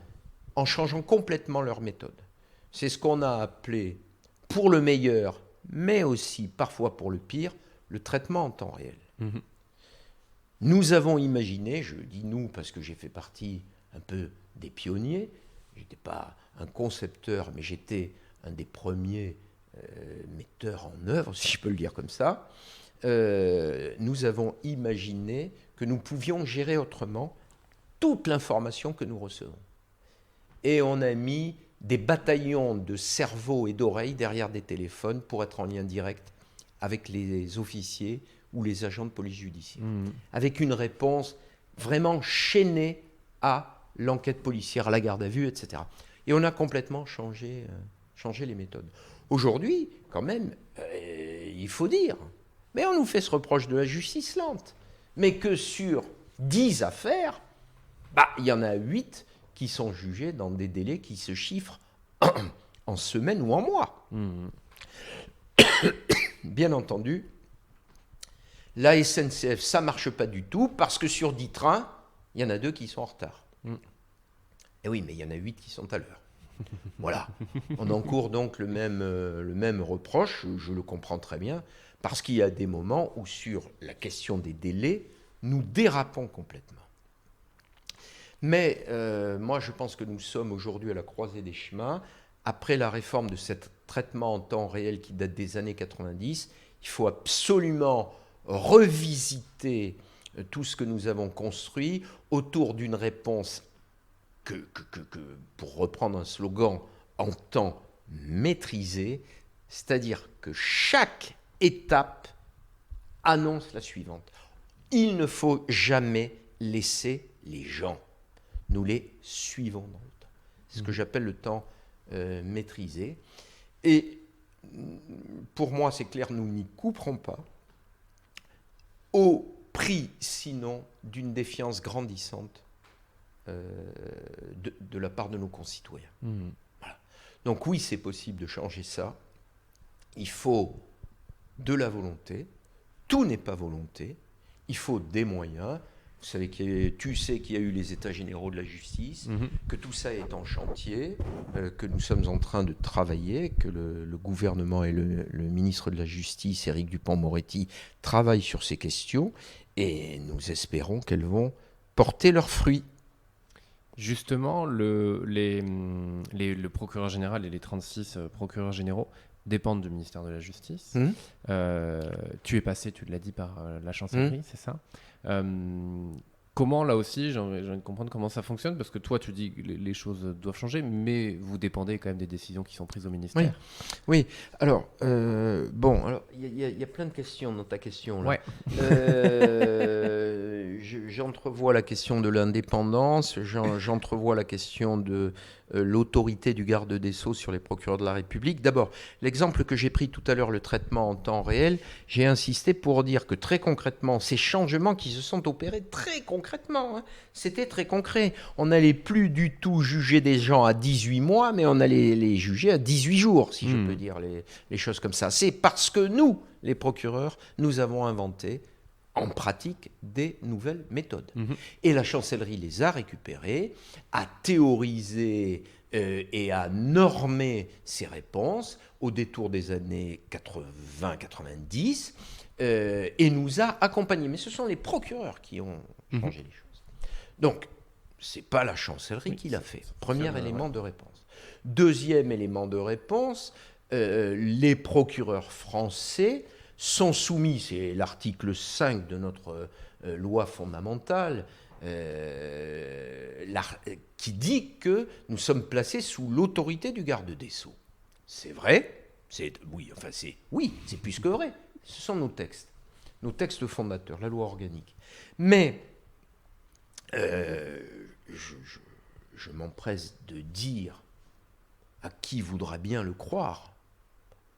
en changeant complètement leur méthode. C'est ce qu'on a appelé, pour le meilleur, mais aussi parfois pour le pire, le traitement en temps réel. Nous avons imaginé, je dis nous parce que j'ai fait partie un peu des pionniers, je n'étais pas un concepteur, mais j'étais un des premiers metteurs en œuvre, si je peux le dire comme ça. Nous avons imaginé que nous pouvions gérer autrement toute l'information que nous recevons. Et on a mis des bataillons de cerveau et d'oreilles derrière des téléphones pour être en lien direct avec les officiers ou les agents de police judiciaire, avec une réponse vraiment chaînée à l'enquête policière, à la garde à vue, etc. Et on a complètement changé les méthodes. Aujourd'hui, quand même, il faut dire, mais on nous fait ce reproche de la justice lente, mais que sur 10 affaires, il y en a 8 qui sont jugés dans des délais qui se chiffrent en semaines ou en mois. Bien entendu, la SNCF, ça ne marche pas du tout parce que sur 10 trains, il y en a 2 qui sont en retard. Et oui, mais il y en a 8 qui sont à l'heure. Voilà. On encourt donc le même reproche, je le comprends très bien, parce qu'il y a des moments où sur la question des délais, nous dérapons complètement. Mais moi, je pense que nous sommes aujourd'hui à la croisée des chemins. Après la réforme de ce traitement en temps réel qui date des années 90, il faut absolument revisiter tout ce que nous avons construit autour d'une réponse que, pour reprendre un slogan, en temps maîtrisé, c'est-à-dire que chaque étape annonce la suivante. Il ne faut jamais laisser les gens. Nous les suivons dans le temps. C'est ce que j'appelle le temps maîtrisé. Et pour moi, c'est clair, nous n'y couperons pas, au prix, sinon, d'une défiance grandissante de la part de nos concitoyens. Voilà. Donc oui, c'est possible de changer ça. Il faut de la volonté. Tout n'est pas volonté. Il faut des moyens. Vous savez tu sais qu'il y a eu les États généraux de la justice, que tout ça est en chantier, que nous sommes en train de travailler, que le gouvernement et le ministre de la Justice, Éric Dupond-Moretti, travaillent sur ces questions et nous espérons qu'elles vont porter leurs fruits. Justement, le procureur général et les 36 procureurs généraux dépendent du ministère de la Justice. Tu es passé, tu l'as dit, par la chancellerie, c'est ça? Comment, là aussi, j'ai envie de comprendre comment ça fonctionne, parce que toi, tu dis que les choses doivent changer, mais vous dépendez quand même des décisions qui sont prises au ministère. Oui. Alors, il y a plein de questions dans ta question, là. J'entrevois la question de l'indépendance, j'entrevois la question de l'autorité du garde des Sceaux sur les procureurs de la République. D'abord, l'exemple que j'ai pris tout à l'heure, le traitement en temps réel, j'ai insisté pour dire que très concrètement, ces changements qui se sont opérés très concrètement, c'était très concret. On n'allait plus du tout juger des gens à 18 mois, mais on allait les juger à 18 jours, si je peux dire les choses comme ça. C'est parce que nous, les procureurs, nous avons inventé en pratique des nouvelles méthodes. Et la chancellerie les a récupérées, a théorisé et a normé ces réponses au détour des années 80-90 et nous a accompagnés. Mais ce sont les procureurs qui ont changé les choses. Donc, ce n'est pas la chancellerie qui l'a fait. Premier élément de réponse. Deuxième élément de réponse, les procureurs français sont soumis, c'est l'article 5 de notre loi fondamentale, qui dit que nous sommes placés sous l'autorité du garde des Sceaux. C'est vrai, c'est plus que vrai. Ce sont nos textes fondateurs, la loi organique. Mais je m'empresse de dire à qui voudra bien le croire,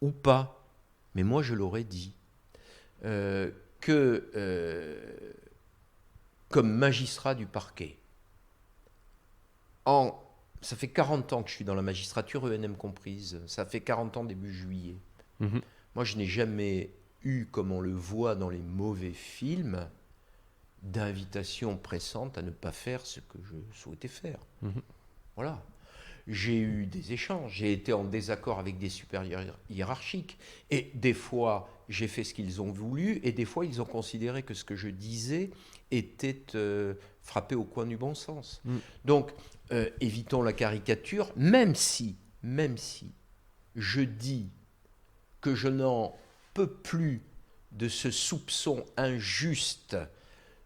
ou pas, mais moi je l'aurais dit, comme magistrat du parquet, ça fait 40 ans que je suis dans la magistrature, ENM comprise, ça fait 40 ans début juillet. Moi je n'ai jamais eu, comme on le voit dans les mauvais films, d'invitation pressante à ne pas faire ce que je souhaitais faire. Voilà. J'ai eu des échanges, j'ai été en désaccord avec des supérieurs hiérarchiques, et des fois j'ai fait ce qu'ils ont voulu, et des fois ils ont considéré que ce que je disais était frappé au coin du bon sens. Donc évitons la caricature, même si je dis que je n'en peux plus de ce soupçon injuste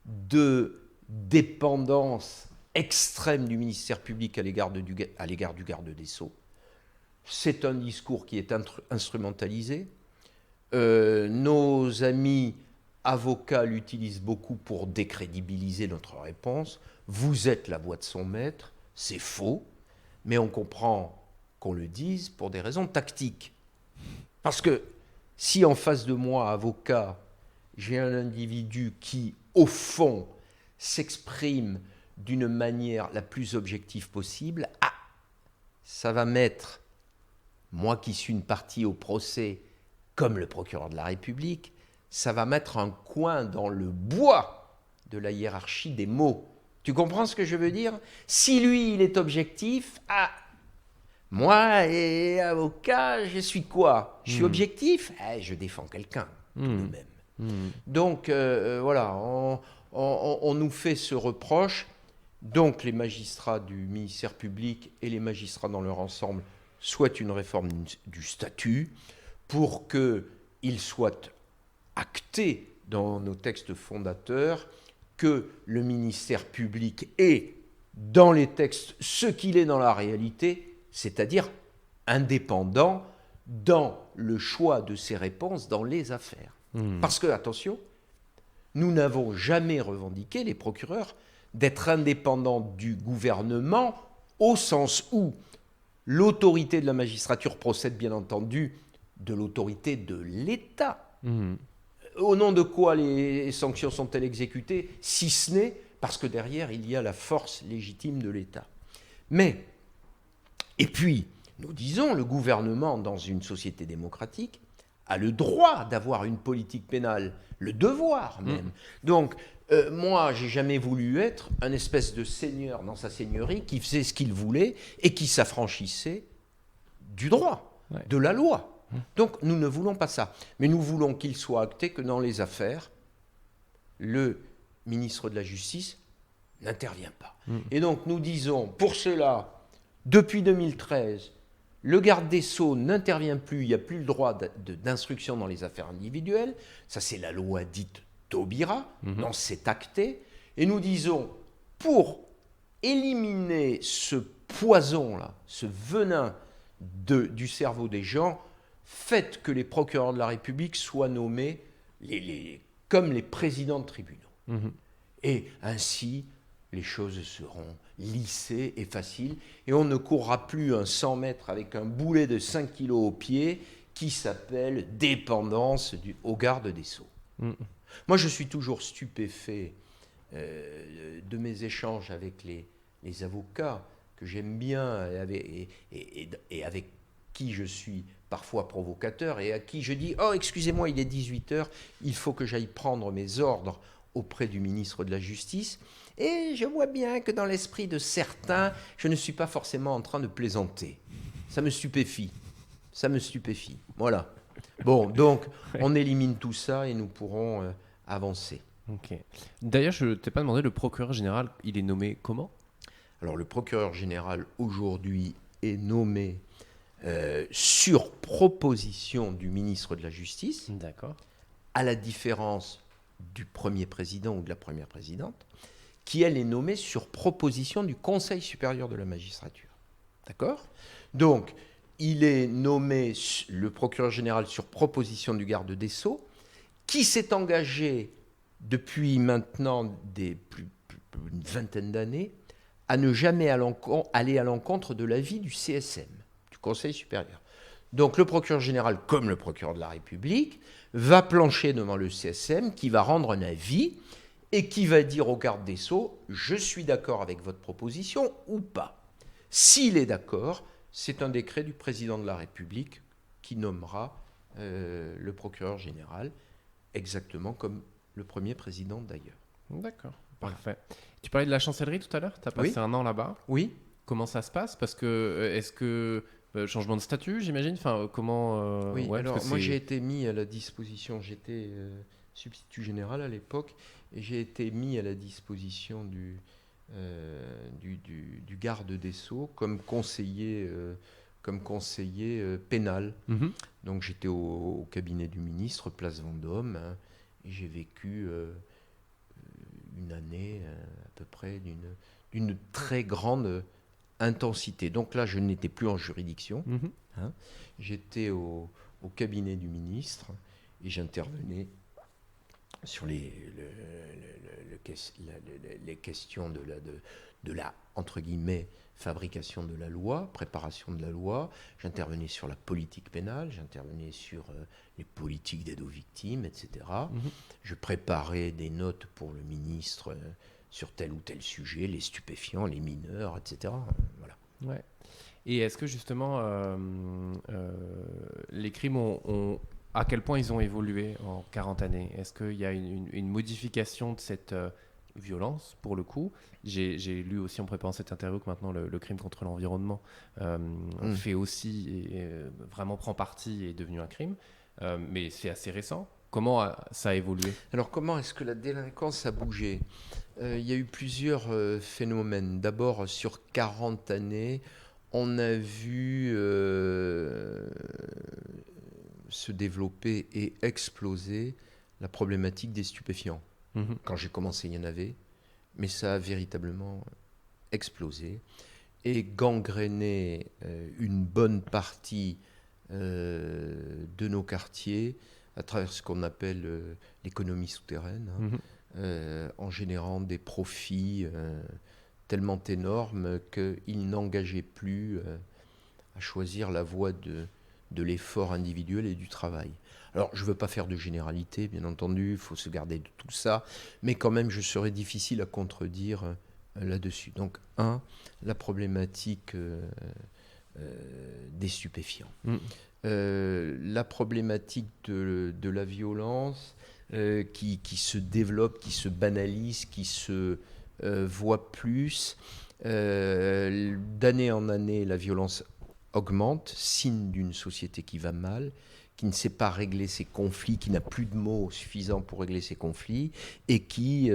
de dépendance extrême du ministère public à l'égard du garde des Sceaux. C'est un discours qui est instrumentalisé. Nos amis avocats l'utilisent beaucoup pour décrédibiliser notre réponse. Vous êtes la voix de son maître, c'est faux, mais on comprend qu'on le dise pour des raisons tactiques. Parce que si en face de moi, avocat, j'ai un individu qui, au fond, s'exprime d'une manière la plus objective possible, ça va mettre, moi qui suis une partie au procès, comme le procureur de la République, ça va mettre un coin dans le bois de la hiérarchie des mots. Tu comprends ce que je veux dire? Si lui, il est objectif, moi, et avocat, je suis quoi? Je suis objectif? Je défends quelqu'un, tout de même. Donc, voilà, on nous fait ce reproche. Donc, les magistrats du ministère public et les magistrats dans leur ensemble souhaitent une réforme du statut pour qu'il soit acté dans nos textes fondateurs que le ministère public est, dans les textes, ce qu'il est dans la réalité, c'est-à-dire indépendant dans le choix de ses réponses dans les affaires. Parce que, attention, nous n'avons jamais revendiqué, les procureurs, d'être indépendants du gouvernement, au sens où l'autorité de la magistrature procède bien entendu de l'autorité de l'État. Au nom de quoi les sanctions sont-elles exécutées, si ce n'est parce que derrière il y a la force légitime de l'État. Mais, et puis, nous disons, le gouvernement dans une société démocratique a le droit d'avoir une politique pénale, le devoir même. Donc, moi, j'ai jamais voulu être un espèce de seigneur dans sa seigneurie qui faisait ce qu'il voulait et qui s'affranchissait du droit, de la loi. Donc, nous ne voulons pas ça. Mais nous voulons qu'il soit acté que dans les affaires, le ministre de la Justice n'intervient pas. Et donc, nous disons, pour cela, depuis 2013, le garde des Sceaux n'intervient plus, il n'y a plus le droit d'instruction dans les affaires individuelles. Ça, c'est la loi dite Taubira, non, c'est acté. Et nous disons, pour éliminer ce poison-là, ce venin du cerveau des gens, faites que les procureurs de la République soient nommés comme les présidents de tribunaux. Et ainsi, les choses seront lissées et faciles, et on ne courra plus un 100 mètres avec un boulet de 5 kilos au pied qui s'appelle dépendance au garde des Sceaux. Moi, je suis toujours stupéfait de mes échanges avec les avocats, que j'aime bien et avec qui je suis parfois provocateur, et à qui je dis « Oh, excusez-moi, il est 18h, il faut que j'aille prendre mes ordres auprès du ministre de la Justice. » Et je vois bien que dans l'esprit de certains, je ne suis pas forcément en train de plaisanter. Ça me stupéfie. Ça me stupéfie. Voilà. Bon, donc, on élimine tout ça et nous pourrons avancer. Ok. D'ailleurs, je ne t'ai pas demandé, le procureur général, il est nommé comment? Alors, le procureur général, aujourd'hui, est nommé sur proposition du ministre de la Justice. D'accord. À la différence du premier président ou de la première présidente, qui, elle, est nommée sur proposition du Conseil supérieur de la magistrature. D'accord? Donc, il est nommé, le procureur général, sur proposition du garde des Sceaux, qui s'est engagé depuis maintenant une vingtaine d'années à ne jamais aller à l'encontre de l'avis du CSM, du Conseil supérieur. Donc, le procureur général, comme le procureur de la République, va plancher devant le CSM, qui va rendre un avis et qui va dire au garde des Sceaux « Je suis d'accord avec votre proposition ou pas ». S'il est d'accord, c'est un décret du président de la République qui nommera le procureur général, exactement comme le premier président d'ailleurs. D'accord, parfait. Tu parlais de la chancellerie tout à l'heure, tu as passé un an là-bas. Oui. Comment ça se passe? Parce que, est-ce que changement de statut, j'imagine, enfin, comment Oui, alors moi j'ai été mis à la disposition, j'étais substitut général à l'époque, et j'ai été mis à la disposition du garde des Sceaux comme conseiller pénal. Donc j'étais au cabinet du ministre, place Vendôme, et j'ai vécu une année à peu près d'une très grande intensité. Donc là, je n'étais plus en juridiction. J'étais au cabinet du ministre et j'intervenais sur les questions de la entre guillemets, fabrication de la loi, préparation de la loi. J'intervenais sur la politique pénale, j'intervenais sur les politiques d'aide aux victimes, etc. Je préparais des notes pour le ministre sur tel ou tel sujet, les stupéfiants, les mineurs, etc. Voilà. Ouais. Et est-ce que justement, les crimes à quel point ils ont évolué en 40 années? Est-ce qu'il y a une modification de cette violence, pour le coup? J'ai lu aussi en préparant cette interview que maintenant le crime contre l'environnement fait aussi, vraiment prend parti et est devenu un crime. Mais c'est assez récent. Comment ça a évolué? Alors comment est-ce que la délinquance a bougé? Il y a eu plusieurs phénomènes. D'abord, sur 40 années, on a vu se développer et exploser la problématique des stupéfiants. Quand j'ai commencé, il y en avait, mais ça a véritablement explosé et gangréné une bonne partie de nos quartiers à travers ce qu'on appelle l'économie souterraine, en générant des profits tellement énormes qu'ils n'engageaient plus à choisir la voie de l'effort individuel et du travail. Alors, je ne veux pas faire de généralité, bien entendu, il faut se garder de tout ça, mais quand même, je serais difficile à contredire là-dessus. Donc, la problématique des stupéfiants. La problématique de la violence qui se développe, qui se banalise, qui se voit plus. D'année en année, la violence augmente, signe d'une société qui va mal, qui ne sait pas régler ses conflits, qui n'a plus de mots suffisants pour régler ses conflits, et qui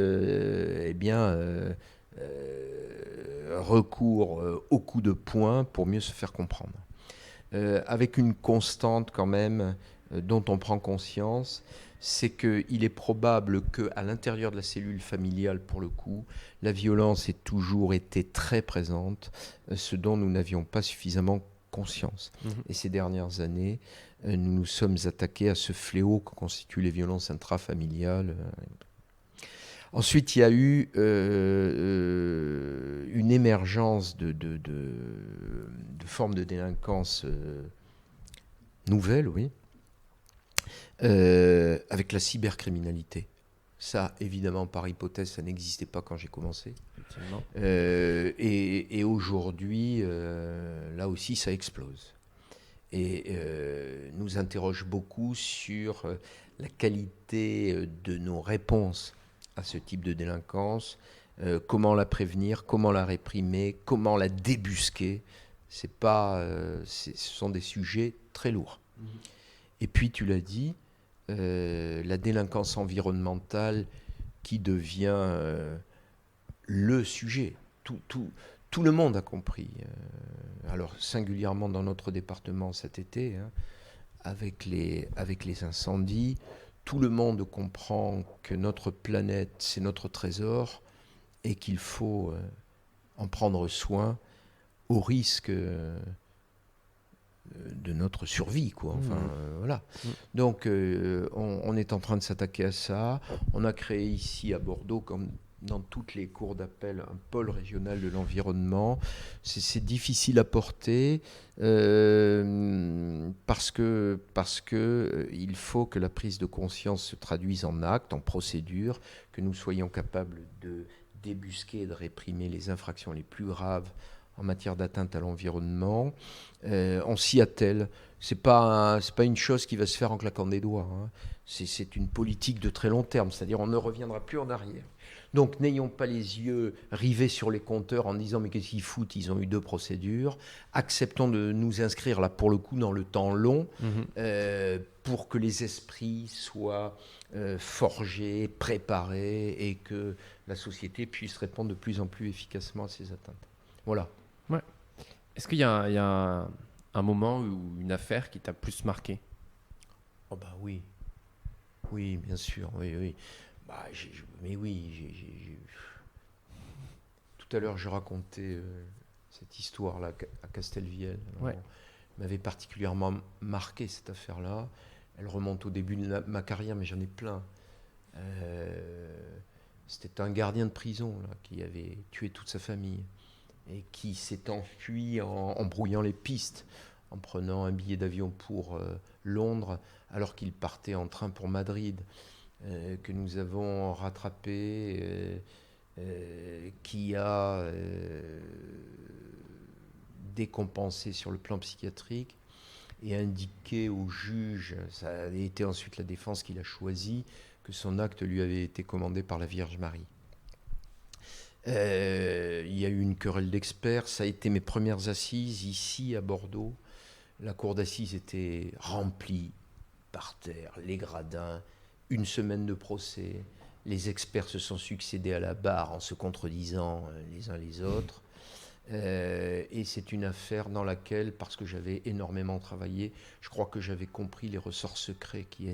recourt au coup de poing pour mieux se faire comprendre. Avec une constante quand même dont on prend conscience, c'est qu'il est probable qu'à l'intérieur de la cellule familiale, pour le coup, la violence ait toujours été très présente, ce dont nous n'avions pas suffisamment conscience. Et ces dernières années, nous nous sommes attaqués à ce fléau que constituent les violences intrafamiliales. Ensuite, il y a eu une émergence de formes de délinquance nouvelles, oui, avec la cybercriminalité. Ça, évidemment, par hypothèse, ça n'existait pas quand j'ai commencé. Et aujourd'hui, là aussi, ça explose. Et nous interroge beaucoup sur la qualité de nos réponses à ce type de délinquance, comment la prévenir, comment la réprimer, comment la débusquer. Ce sont des sujets très lourds. Et puis, tu l'as dit, la délinquance environnementale qui devient le sujet. Tout le monde a compris. Alors, singulièrement dans notre département cet été, avec les incendies, tout le monde comprend que notre planète, c'est notre trésor et qu'il faut en prendre soin au risque de notre survie, quoi. Enfin, voilà. Donc, on est en train de s'attaquer à ça. On a créé ici à Bordeaux, comme dans toutes les cours d'appel, un pôle régional de l'environnement. C'est difficile à porter parce que il faut que la prise de conscience se traduise en actes, en procédures, que nous soyons capables de débusquer et de réprimer les infractions les plus graves en matière d'atteinte à l'environnement. On s'y attelle. C'est pas une chose qui va se faire en claquant des doigts. C'est une politique de très long terme, c'est-à-dire on ne reviendra plus en arrière. Donc n'ayons pas les yeux rivés sur les compteurs en disant mais qu'est-ce qu'ils foutent, ils ont eu 2 procédures. Acceptons de nous inscrire là pour le coup dans le temps long pour que les esprits soient forgés, préparés et que la société puisse répondre de plus en plus efficacement à ces atteintes. Voilà. Ouais. Est-ce qu'il y a un moment ou une affaire qui t'a plus marqué? Oh bah oui. Oui, bien sûr, oui. Bah, mais oui, tout à l'heure, je racontais cette histoire-là à Castelvielle. Ouais. M'avait particulièrement marqué cette affaire-là. elle remonte au début de ma carrière, mais j'en ai plein. C'était un gardien de prison là, qui avait tué toute sa famille et qui s'est enfui en brouillant les pistes, en prenant un billet d'avion pour Londres, alors qu'il partait en train pour Madrid, que nous avons rattrapé, qui a décompensé sur le plan psychiatrique et indiqué au juge, ça a été ensuite la défense qui l'a choisi, que son acte lui avait été commandé par la Vierge Marie. Il y a eu une querelle d'experts, ça a été mes premières assises ici à Bordeaux. La cour d'assises était remplie, par terre, les gradins, une semaine de procès. Les experts se sont succédés à la barre en se contredisant les uns les autres. Et c'est une affaire dans laquelle, parce que j'avais énormément travaillé, je crois que j'avais compris les ressorts secrets qui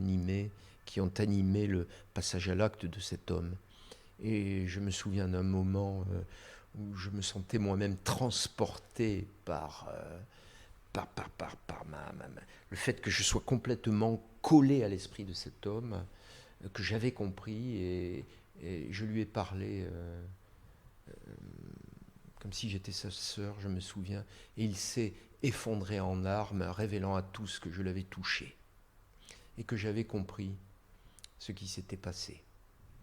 ont animé le passage à l'acte de cet homme. Et je me souviens d'un moment où je me sentais moi-même transporté par le fait que je sois complètement collé à l'esprit de cet homme, que j'avais compris, et je lui ai parlé comme si j'étais sa sœur, je me souviens, et il s'est effondré en larmes, révélant à tous que je l'avais touché, et que j'avais compris ce qui s'était passé.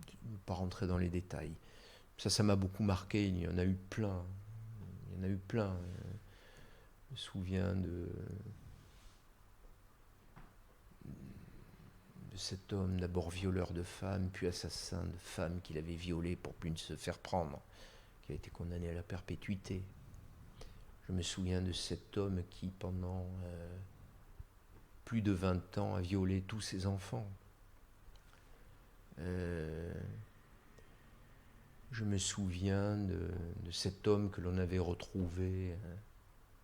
Je ne vais pas rentrer dans les détails. Ça m'a beaucoup marqué, il y en a eu plein. Je me souviens de cet homme, d'abord violeur de femmes, puis assassin de femmes qu'il avait violées pour plus se faire prendre, qui a été condamné à la perpétuité. Je me souviens de cet homme qui, pendant plus de 20 ans, a violé tous ses enfants. Je me souviens de cet homme que l'on avait retrouvé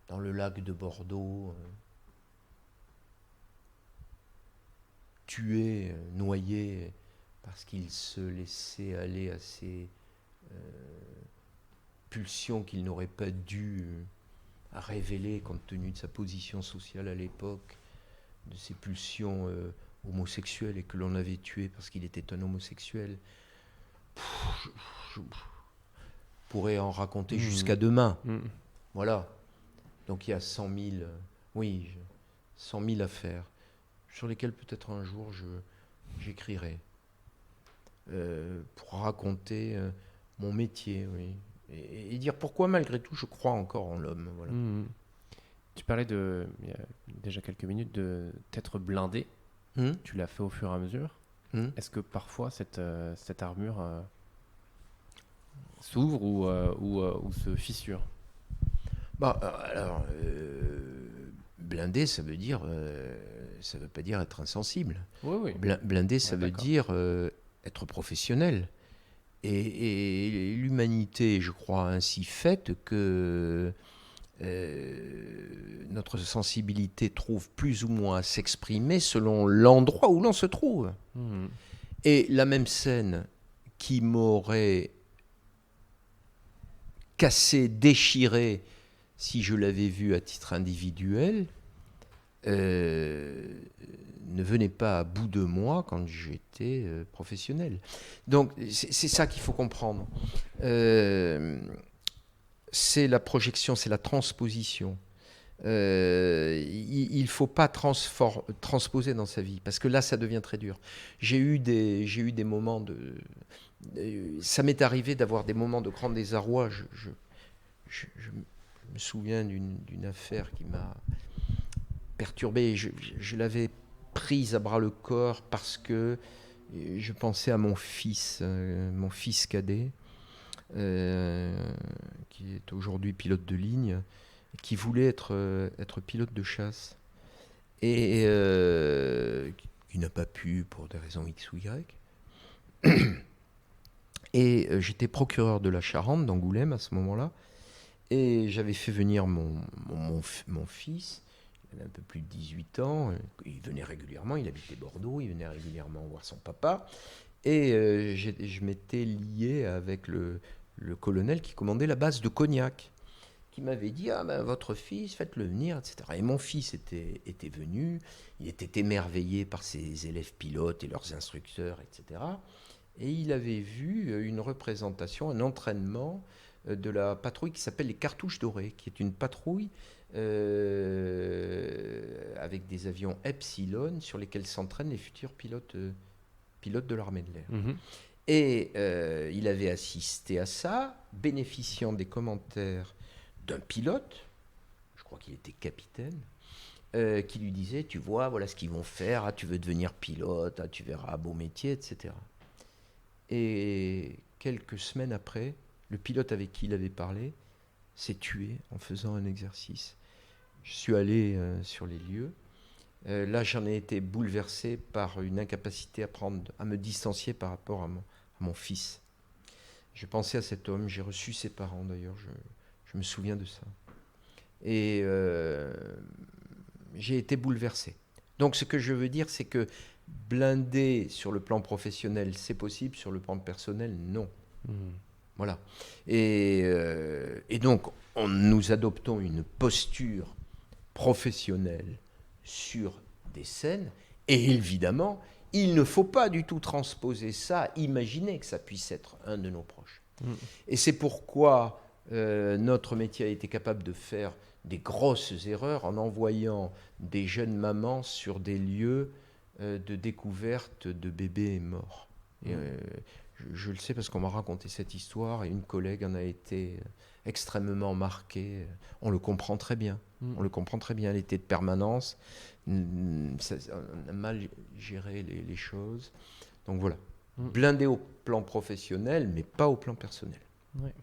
dans le lac de Bordeaux, tué, noyé, parce qu'il se laissait aller à ses pulsions qu'il n'aurait pas dû révéler compte tenu de sa position sociale à l'époque, de ses pulsions homosexuelles, et que l'on avait tué parce qu'il était un homosexuel. Je pourrais en raconter jusqu'à demain. Voilà. Donc il y a 100 000 affaires sur lesquelles peut-être un jour j'écrirai pour raconter mon métier, oui, et dire pourquoi malgré tout je crois encore en l'homme. Voilà. Tu parlais il y a déjà quelques minutes de t'être blindé. Tu l'as fait au fur et à mesure. Est-ce que parfois cette armure s'ouvre ou se fissure? Blindé, ça veut pas dire être insensible. Oui. Blindé, ça veut dire être professionnel. Et l'humanité, je crois, ainsi faite que notre sensibilité trouve plus ou moins à s'exprimer selon l'endroit où l'on se trouve. Et la même scène qui m'aurait cassé, déchiré, si je l'avais vue à titre individuel, ne venait pas à bout de moi quand j'étais professionnel. Donc c'est ça qu'il faut comprendre. C'est la projection, c'est la transposition. Il ne faut pas transposer dans sa vie, parce que là, ça devient très dur. J'ai eu des moments ça m'est arrivé d'avoir des moments de grand désarroi. Je me souviens d'une affaire qui m'a perturbé. Je l'avais prise à bras le corps parce que je pensais à mon fils cadet, qui est aujourd'hui pilote de ligne, qui voulait être pilote de chasse, et qui n'a pas pu pour des raisons X ou Y. Et j'étais procureur de la Charente, d'Angoulême à ce moment-là, et j'avais fait venir mon fils. Il avait un peu plus de 18 ans, il venait régulièrement, il habitait Bordeaux, il venait régulièrement voir son papa, et je m'étais lié avec le colonel qui commandait la base de Cognac, qui m'avait dit « Ah ben, votre fils, faites-le venir, etc. » Et mon fils était venu, il était émerveillé par ses élèves pilotes et leurs instructeurs, etc. Et il avait vu une représentation, un entraînement de la patrouille qui s'appelle les Cartouches Dorées, qui est une patrouille avec des avions Epsilon sur lesquels s'entraînent les futurs pilotes de l'armée de l'air. Mmh. Et il avait assisté à ça, bénéficiant des commentaires d'un pilote, je crois qu'il était capitaine, qui lui disait « Tu vois, voilà ce qu'ils vont faire, ah, tu veux devenir pilote, ah, tu verras, beau métier, etc. » Et quelques semaines après, le pilote avec qui il avait parlé s'est tué en faisant un exercice. Je suis allé sur les lieux. Là, j'en ai été bouleversé par une incapacité à me distancier par rapport à mon fils. Je pensais à cet homme, j'ai reçu ses parents d'ailleurs, je me souviens de ça. Et j'ai été bouleversé. Donc ce que je veux dire, c'est que blinder sur le plan professionnel, c'est possible, sur le plan personnel, non. Voilà. Et donc, nous adoptons une posture professionnelle sur des scènes, et évidemment, il ne faut pas du tout transposer ça, imaginer que ça puisse être un de nos proches. Et c'est pourquoi notre métier a été capable de faire des grosses erreurs en envoyant des jeunes mamans sur des lieux de découverte de bébés morts. Et, je le sais parce qu'on m'a raconté cette histoire et une collègue en a été extrêmement marquée. On le comprend très bien. On le comprend très bien. Elle était de permanence. On a mal géré les choses. Donc voilà. Blindé au plan professionnel, mais pas au plan personnel. Ouais.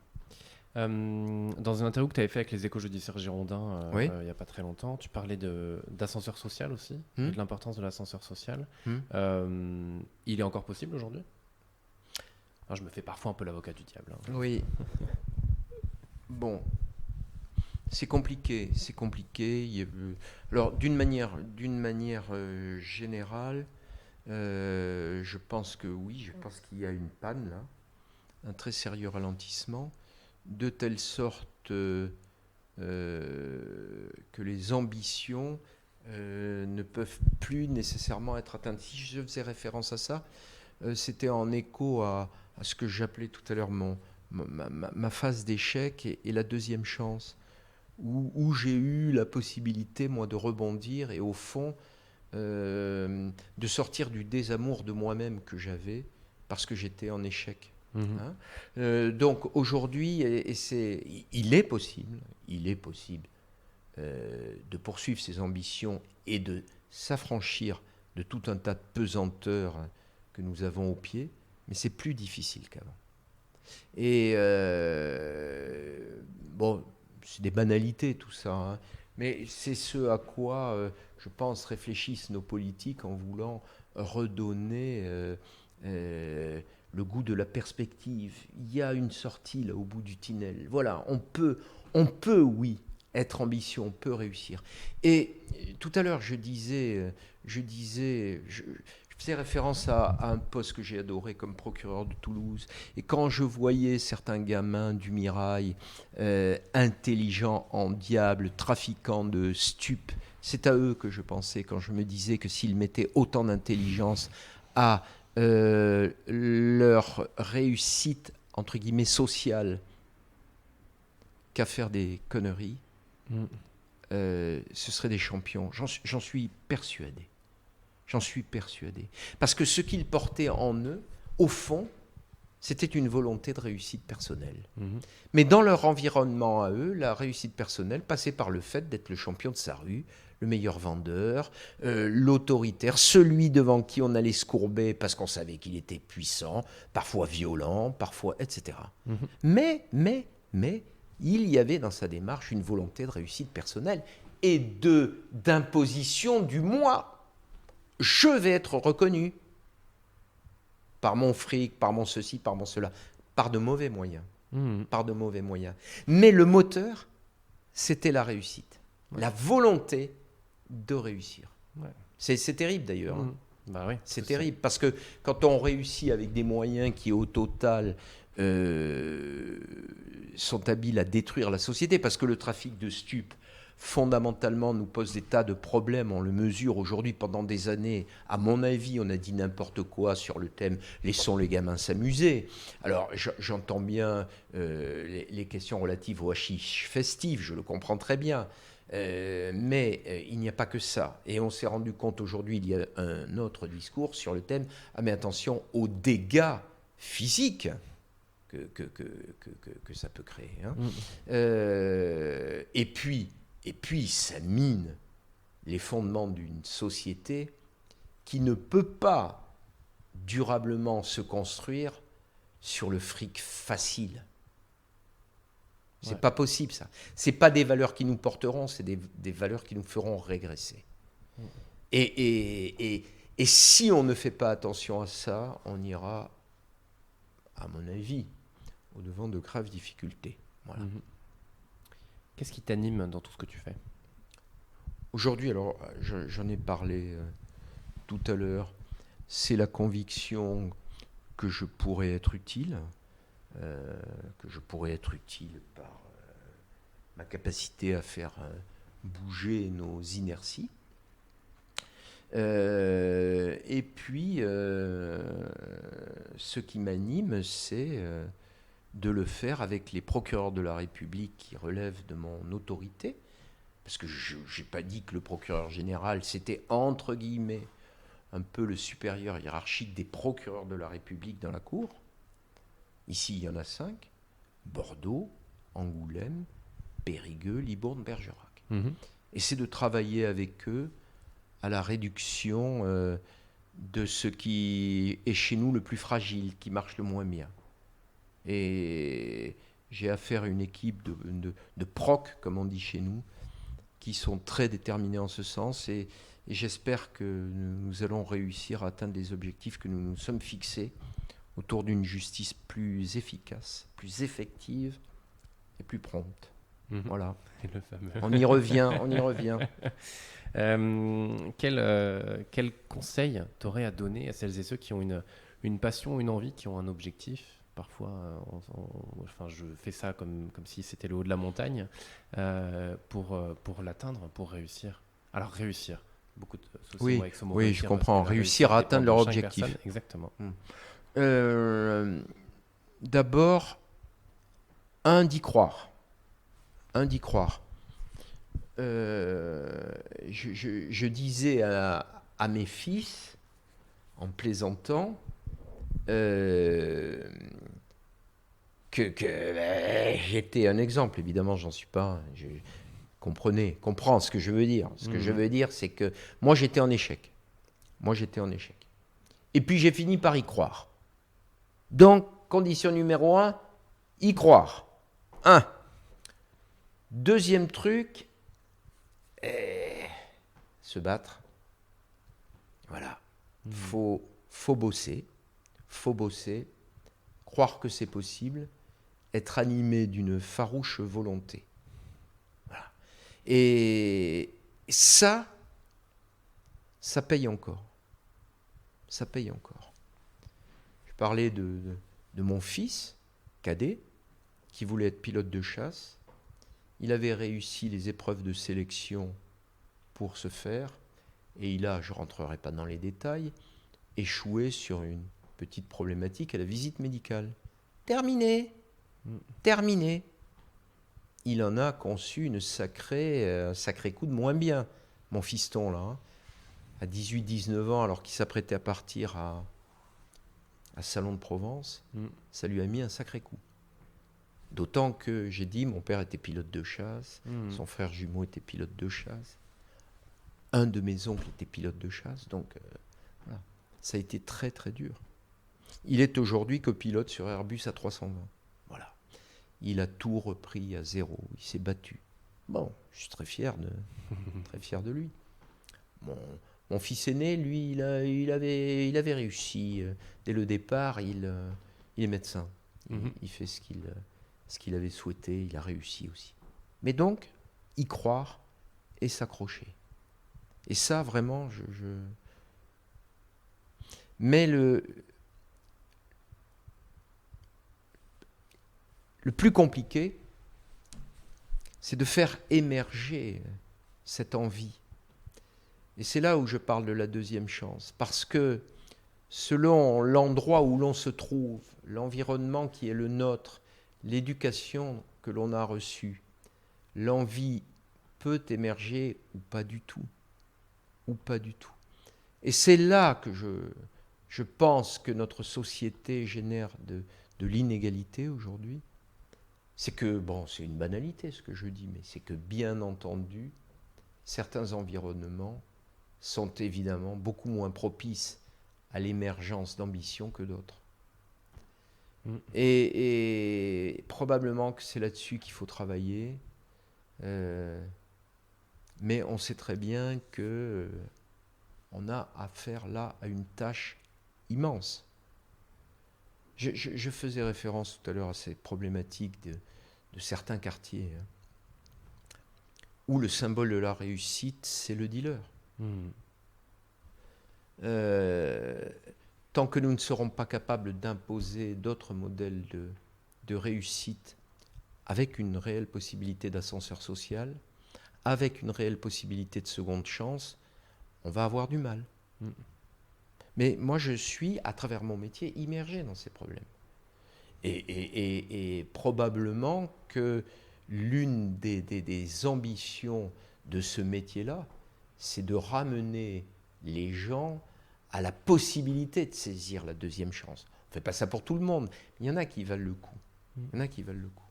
Dans une interview que tu avais fait avec les Échos judiciaires girondins il n'y a pas très longtemps, tu parlais d'ascenseur social aussi, et de l'importance de l'ascenseur social. Il est encore possible aujourd'hui ? Alors, je me fais parfois un peu l'avocat du diable. Hein. Oui. Bon, c'est compliqué. Alors, d'une manière générale, je pense que oui, je pense qu'il y a une panne là, un très sérieux ralentissement, de telle sorte que les ambitions ne peuvent plus nécessairement être atteintes. Si je faisais référence à ça, c'était en écho à ce que j'appelais tout à l'heure ma phase d'échec et la deuxième chance, où j'ai eu la possibilité, moi, de rebondir et au fond, de sortir du désamour de moi-même que j'avais parce que j'étais en échec. Donc aujourd'hui, il est possible de poursuivre ses ambitions et de s'affranchir de tout un tas de pesanteurs que nous avons au pied, mais c'est plus difficile qu'avant. Et bon, c'est des banalités tout ça, hein, mais c'est ce à quoi, je pense, réfléchissent nos politiques en voulant redonner le goût de la perspective. Il y a une sortie là au bout du tunnel. Voilà, on peut, oui, être ambitieux, on peut réussir. Et tout à l'heure, je faisais référence à un poste que j'ai adoré comme procureur de Toulouse. Et quand je voyais certains gamins du Mirail, intelligents en diable, trafiquants de stupes, c'est à eux que je pensais quand je me disais que s'ils mettaient autant d'intelligence à leur réussite, entre guillemets, sociale, qu'à faire des conneries, ce seraient des champions. J'en suis persuadé. Parce que ce qu'ils portaient en eux, au fond, c'était une volonté de réussite personnelle. Mais dans leur environnement à eux, la réussite personnelle passait par le fait d'être le champion de sa rue, le meilleur vendeur, l'autoritaire, celui devant qui on allait se courber parce qu'on savait qu'il était puissant, parfois violent, parfois, etc. Mais, il y avait dans sa démarche une volonté de réussite personnelle et d'imposition du moi. Je vais être reconnu par mon fric, par mon ceci, par mon cela, par de mauvais moyens. Mais le moteur, c'était la réussite, la volonté de réussir. C'est terrible d'ailleurs. Bah oui, c'est terrible parce que quand on réussit avec des moyens qui au total sont habiles à détruire la société, parce que le trafic de stupes, fondamentalement, nous pose des tas de problèmes. On le mesure aujourd'hui pendant des années. À mon avis, on a dit n'importe quoi sur le thème « laissons les gamins s'amuser ». Alors, j'entends bien les questions relatives au hashish festif, je le comprends très bien. Mais il n'y a pas que ça. Et on s'est rendu compte aujourd'hui, il y a un autre discours sur le thème « Ah mais attention aux dégâts physiques » que ça peut créer. Hein. Et puis, ça mine les fondements d'une société qui ne peut pas durablement se construire sur le fric facile. C'est pas possible, ça. C'est pas des valeurs qui nous porteront, c'est des valeurs qui nous feront régresser. Et si on ne fait pas attention à ça, on ira, à mon avis, au-devant de graves difficultés. Voilà. Qu'est-ce qui t'anime dans tout ce que tu fais ? Aujourd'hui, alors, j'en ai parlé tout à l'heure, c'est la conviction que je pourrais être utile, par ma capacité à faire bouger nos inerties. Et puis, ce qui m'anime, c'est de le faire avec les procureurs de la République qui relèvent de mon autorité, parce que je n'ai pas dit que le procureur général, c'était entre guillemets un peu le supérieur hiérarchique des procureurs de la République dans la Cour. Ici, il y en a 5, Bordeaux, Angoulême, Périgueux, Libourne, Bergerac. Et c'est de travailler avec eux à la réduction de ce qui est chez nous le plus fragile, qui marche le moins bien. Et j'ai affaire à une équipe de procs, comme on dit chez nous, qui sont très déterminés en ce sens. Et j'espère que nous allons réussir à atteindre les objectifs que nous nous sommes fixés autour d'une justice plus efficace, plus effective et plus prompte. Voilà. Et le fameux. On y revient. Quel conseil t'aurais à donner à celles et ceux qui ont une passion, une envie, qui ont un objectif ? Parfois, je fais ça comme si c'était le haut de la montagne, pour l'atteindre, pour réussir. Alors, réussir. Beaucoup de soucis avec ce mot. Oui, je comprends. Réussir à atteindre leur objectif. Personne. Exactement. D'abord, d'y croire. Je disais à mes fils, en plaisantant, que j'étais un exemple. Évidemment, j'en suis pas. Comprends ce que je veux dire. Ce que je veux dire, c'est que moi, j'étais en échec. Et puis, j'ai fini par y croire. Donc, condition numéro 1, y croire. 1. Deuxième truc, se battre. Voilà. Faut bosser. Croire que c'est possible, être animé d'une farouche volonté. Voilà. Et ça paye encore. Je parlais de mon fils, cadet, qui voulait être pilote de chasse. Il avait réussi les épreuves de sélection pour ce faire, et il a, je ne rentrerai pas dans les détails, échoué sur une petite problématique à la visite médicale. Terminé. Il en a conçu un sacré coup de moins bien, mon fiston, là, à 18-19 ans, alors qu'il s'apprêtait à partir à Salon de Provence, ça lui a mis un sacré coup. D'autant que j'ai dit, mon père était pilote de chasse, son frère jumeau était pilote de chasse, un de mes oncles était pilote de chasse, donc voilà. Ça a été très très dur. Il est aujourd'hui copilote sur Airbus A320. Voilà. Il a tout repris à zéro, il s'est battu. Bon, je suis très fier de lui. Mon fils aîné, lui, il avait réussi. Dès le départ, il est médecin. Il fait ce qu'il avait souhaité, il a réussi aussi. Mais donc, y croire et s'accrocher. Et ça, vraiment, Mais Le plus compliqué, c'est de faire émerger cette envie. Et c'est là où je parle de la deuxième chance. Parce que selon l'endroit où l'on se trouve, l'environnement qui est le nôtre, l'éducation que l'on a reçue, l'envie peut émerger ou pas du tout. Ou pas du tout. Et c'est là que je pense que notre société génère de l'inégalité aujourd'hui. C'est que, bon, c'est une banalité ce que je dis, mais c'est que bien entendu, certains environnements sont évidemment beaucoup moins propices à l'émergence d'ambition que d'autres. Et probablement que c'est là-dessus qu'il faut travailler. Mais on sait très bien que on a affaire là à une tâche immense. Je faisais référence tout à l'heure à ces problématiques de certains quartiers où le symbole de la réussite, c'est le dealer. Tant que nous ne serons pas capables d'imposer d'autres modèles de réussite avec une réelle possibilité d'ascenseur social, avec une réelle possibilité de seconde chance, on va avoir du mal. Mais moi, je suis, à travers mon métier, immergé dans ces problèmes. Et probablement que l'une des ambitions de ce métier-là, c'est de ramener les gens à la possibilité de saisir la deuxième chance. On ne fait pas ça pour tout le monde, mais il y en a qui valent le coup. Il y en a qui valent le coup.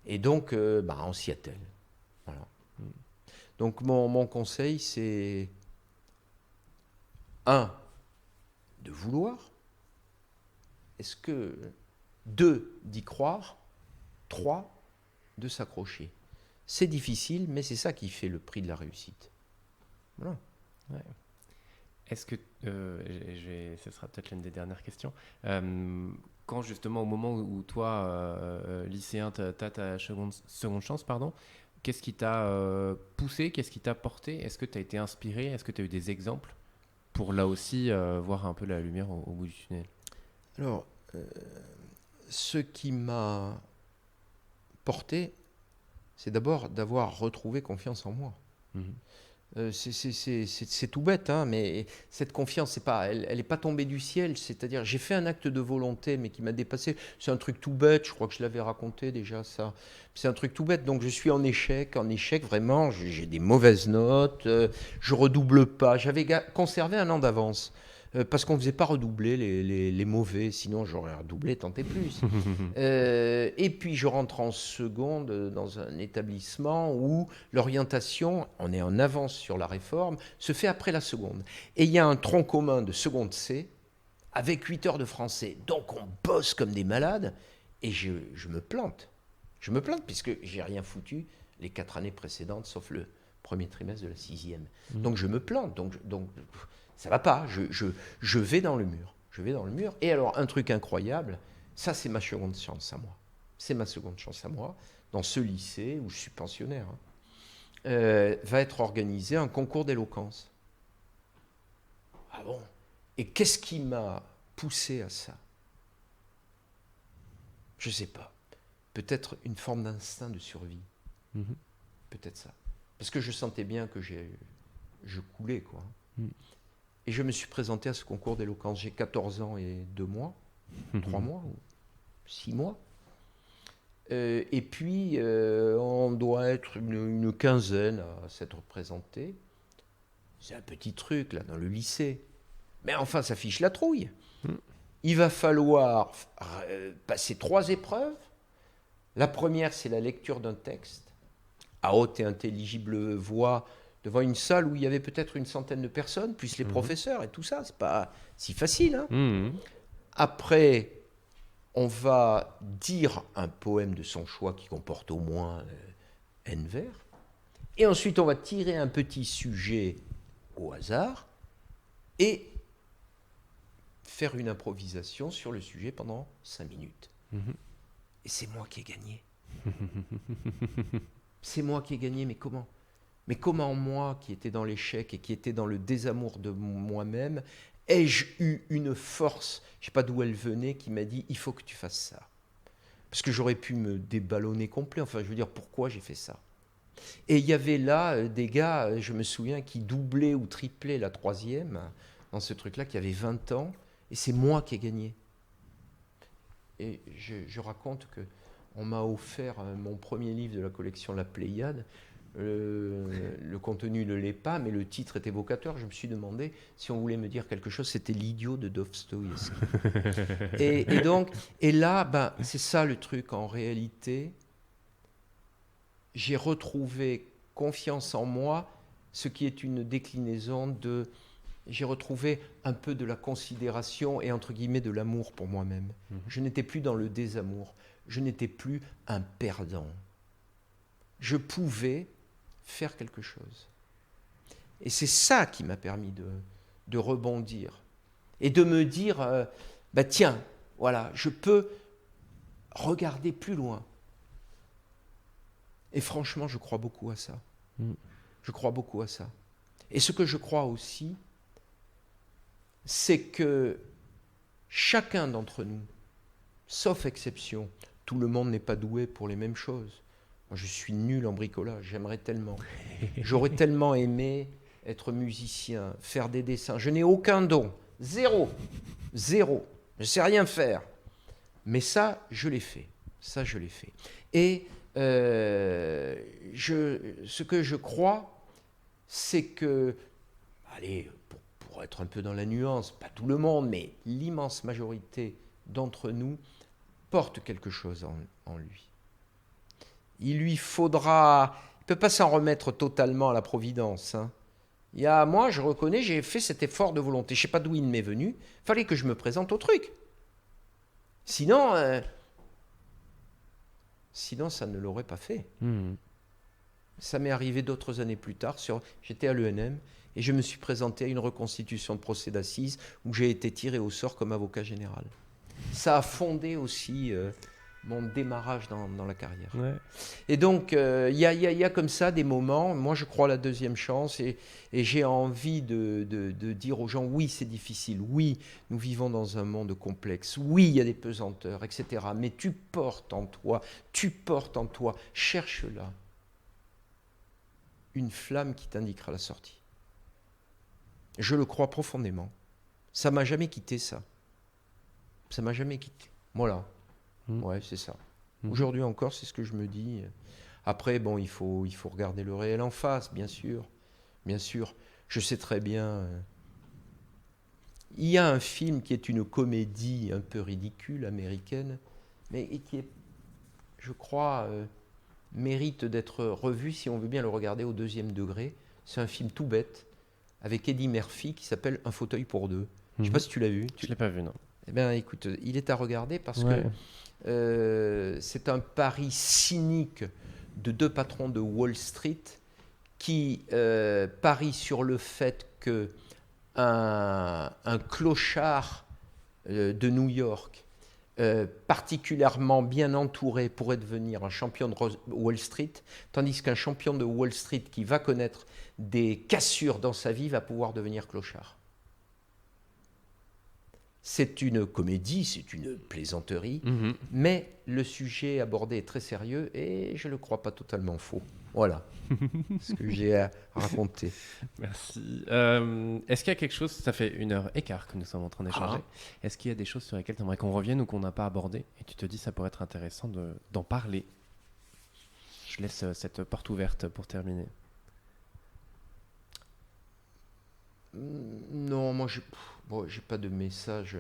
Et donc, on s'y attelle. Voilà. Donc, mon conseil, c'est 1, de vouloir. Est-ce que 2, d'y croire. 3, de s'accrocher. C'est difficile, mais c'est ça qui fait le prix de la réussite. Voilà. Ouais. Est-ce que, ce sera peut-être l'une des dernières questions, quand justement au moment où toi, lycéen, tu as ta seconde chance, qu'est-ce qui t'a poussé, qu'est-ce qui t'a porté? Est-ce que tu as été inspiré? Est-ce que tu as eu des exemples pour là aussi voir un peu la lumière au bout du tunnel? Alors, ce qui m'a porté, c'est d'abord d'avoir retrouvé confiance en moi. C'est tout bête, hein, mais cette confiance, elle n'est pas tombée du ciel. C'est-à-dire, j'ai fait un acte de volonté, mais qui m'a dépassé. C'est un truc tout bête, je crois que je l'avais raconté déjà, ça. C'est un truc tout bête, donc je suis en échec vraiment, j'ai des mauvaises notes, je redouble pas. J'avais conservé un an d'avance. Parce qu'on ne faisait pas redoubler les mauvais, sinon j'aurais redoublé tant et plus. Et puis je rentre en seconde dans un établissement où l'orientation, on est en avance sur la réforme, se fait après la seconde. Et il y a un tronc commun de seconde C avec 8 heures de français. Donc on bosse comme des malades et je me plante. Je me plante puisque j'ai rien foutu les 4 années précédentes, sauf le premier trimestre de la 6e. Donc je me plante. Donc ça va pas, je vais dans le mur. Je vais dans le mur. Et alors, un truc incroyable, ça, c'est ma seconde chance à moi. C'est ma seconde chance à moi. Dans ce lycée, où je suis pensionnaire, va être organisé un concours d'éloquence. Ah bon? Et qu'est-ce qui m'a poussé à ça? Je ne sais pas. Peut-être une forme d'instinct de survie. Peut-être ça. Parce que je sentais bien que je coulais, quoi. Et je me suis présenté à ce concours d'éloquence. J'ai 14 ans et 2 mois, 3 mois ou 6 mois. Et puis, on doit être une quinzaine à s'être présenté. C'est un petit truc, là, dans le lycée. Mais enfin, ça fiche la trouille. Il va falloir passer 3 épreuves. La première, c'est la lecture d'un texte à haute et intelligible voix, devant une salle où il y avait peut-être une centaine de personnes, plus les professeurs et tout ça. C'est pas si facile. Hein. Après, on va dire un poème de son choix qui comporte au moins N vers. Et ensuite, on va tirer un petit sujet au hasard et faire une improvisation sur le sujet pendant 5 minutes. Et c'est moi qui ai gagné. C'est moi qui ai gagné, mais comment ? Mais comment moi, qui étais dans l'échec et qui étais dans le désamour de moi-même, ai-je eu une force, je ne sais pas d'où elle venait, qui m'a dit « il faut que tu fasses ça ». Parce que j'aurais pu me déballonner complet. Enfin, je veux dire, pourquoi j'ai fait ça? Et il y avait là des gars, je me souviens, qui doublaient ou triplaient la 3e dans ce truc-là, qui avait 20 ans, et c'est moi qui ai gagné. Et je raconte qu'on m'a offert mon premier livre de la collection La Pléiade. Le contenu ne l'est pas, mais le titre est évocateur. Je me suis demandé si on voulait me dire quelque chose, c'était L'Idiot de Dostoïevski. et là, ben, c'est ça le truc en réalité. J'ai retrouvé confiance en moi, ce qui est une déclinaison de... J'ai retrouvé un peu de la considération et entre guillemets de l'amour pour moi-même. Je n'étais plus dans le désamour. Je n'étais plus un perdant. Je pouvais faire quelque chose. Et c'est ça qui m'a permis de rebondir et de me dire, bah tiens, voilà, je peux regarder plus loin. Et franchement, je crois beaucoup à ça. Je crois beaucoup à ça. Et ce que je crois aussi, c'est que chacun d'entre nous, sauf exception, tout le monde n'est pas doué pour les mêmes choses. Moi, je suis nul en bricolage, j'aimerais tellement. J'aurais tellement aimé être musicien, faire des dessins. Je n'ai aucun don, zéro. Je ne sais rien faire. Mais ça, je l'ai fait. Ça, je l'ai fait. Et ce que je crois, c'est que, allez, pour être un peu dans la nuance, pas tout le monde, mais l'immense majorité d'entre nous porte quelque chose en lui. Il lui faudra... Il ne peut pas s'en remettre totalement à la Providence. Hein. Moi, je reconnais, j'ai fait cet effort de volonté. Je ne sais pas d'où il m'est venu. Il fallait que je me présente au truc. Sinon, ça ne l'aurait pas fait. Ça m'est arrivé d'autres années plus tard. J'étais à l'ENM et je me suis présenté à une reconstitution de procès d'assises où j'ai été tiré au sort comme avocat général. Ça a fondé aussi mon démarrage dans la carrière. Ouais. Et donc, il y a comme ça des moments. Moi, je crois à la deuxième chance et j'ai envie de dire aux gens, oui, c'est difficile. Oui, nous vivons dans un monde complexe. Oui, il y a des pesanteurs, etc. Mais tu portes en toi, cherche-la. Une flamme qui t'indiquera la sortie. Je le crois profondément. Ça m'a jamais quitté, ça. Ça m'a jamais quitté. Voilà. Ouais, c'est ça. Aujourd'hui encore, c'est ce que je me dis. Après, bon, il faut regarder le réel en face, bien sûr. Bien sûr. Je sais très bien. Il y a un film qui est une comédie un peu ridicule, américaine, mais qui est, je crois, mérite d'être revu si on veut bien le regarder au 2e degré. C'est un film tout bête, avec Eddie Murphy, qui s'appelle Un fauteuil pour deux. Je ne sais pas si tu l'as vu. Je ne l'ai pas vu, non. Eh bien, écoute, il est à regarder parce que c'est un pari cynique de 2 patrons de Wall Street qui parient sur le fait qu'un clochard de New York, particulièrement bien entouré, pourrait devenir un champion de Wall Street, tandis qu'un champion de Wall Street qui va connaître des cassures dans sa vie va pouvoir devenir clochard. C'est une comédie, c'est une plaisanterie, mais le sujet abordé est très sérieux et je ne le crois pas totalement faux. Voilà ce que j'ai à raconter. Merci. Est-ce qu'il y a quelque chose, ça fait 1h15 que nous sommes en train d'échanger, est-ce qu'il y a des choses sur lesquelles tu aimerais qu'on revienne ou qu'on n'a pas abordé et tu te dis ça pourrait être intéressant d'en parler? Je laisse cette porte ouverte pour terminer. Non, moi j'ai pas de message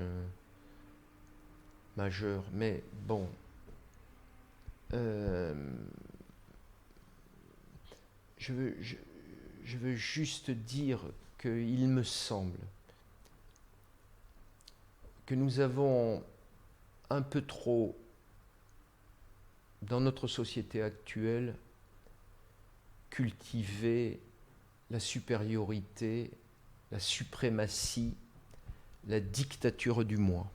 majeur, mais bon, je veux juste dire qu'il me semble que nous avons un peu trop, dans notre société actuelle, cultivé la supériorité, la suprématie, la dictature du moi.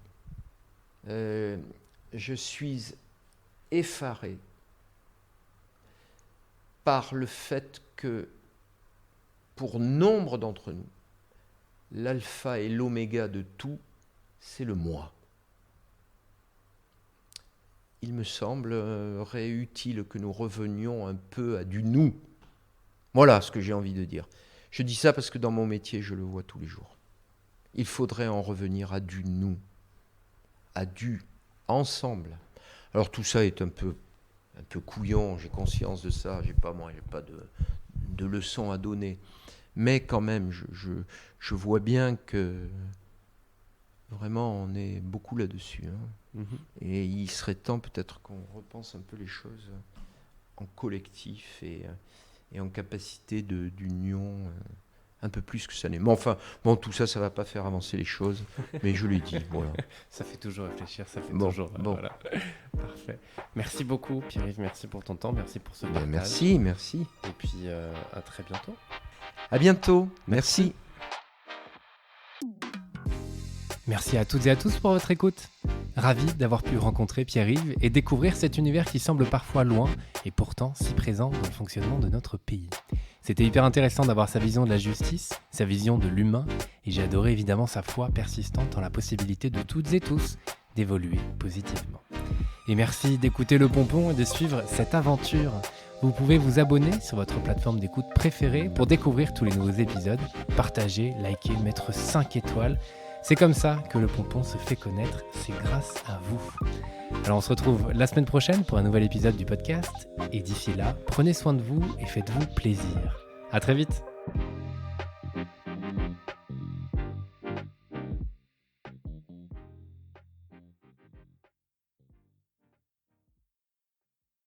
Je suis effaré par le fait que, pour nombre d'entre nous, l'alpha et l'oméga de tout, c'est le moi. il me semblerait utile que nous revenions un peu à du nous. Voilà ce que j'ai envie de dire. Je dis ça parce que dans mon métier, je le vois tous les jours. Il faudrait en revenir à du nous, à du ensemble. Alors tout ça est un peu couillon, j'ai conscience de ça, j'ai pas de leçons à donner. Mais quand même, je vois bien que vraiment on est beaucoup là-dessus. Hein. Et il serait temps peut-être qu'on repense un peu les choses en collectif et en capacité d'union un peu plus que ça n'est. Mais enfin, tout ça, ça va pas faire avancer les choses, mais je l'ai dit, voilà. Ça fait toujours réfléchir, ça fait toujours... Voilà. Parfait. Merci beaucoup, Pierre-Yves, merci pour ton temps, merci pour ce partage. Merci. Et puis, à très bientôt. À bientôt, merci. Merci à toutes et à tous pour votre écoute. Ravi d'avoir pu rencontrer Pierre-Yves et découvrir cet univers qui semble parfois loin et pourtant si présent dans le fonctionnement de notre pays. C'était hyper intéressant d'avoir sa vision de la justice, sa vision de l'humain, et j'ai adoré évidemment sa foi persistante en la possibilité de toutes et tous d'évoluer positivement. Et merci d'écouter Le Pompon et de suivre cette aventure. Vous pouvez vous abonner sur votre plateforme d'écoute préférée pour découvrir tous les nouveaux épisodes, partager, liker, mettre 5 étoiles. C'est comme ça que Le Pompon se fait connaître, c'est grâce à vous. Alors on se retrouve la semaine prochaine pour un nouvel épisode du podcast, et d'ici là, prenez soin de vous et faites-vous plaisir. À très vite.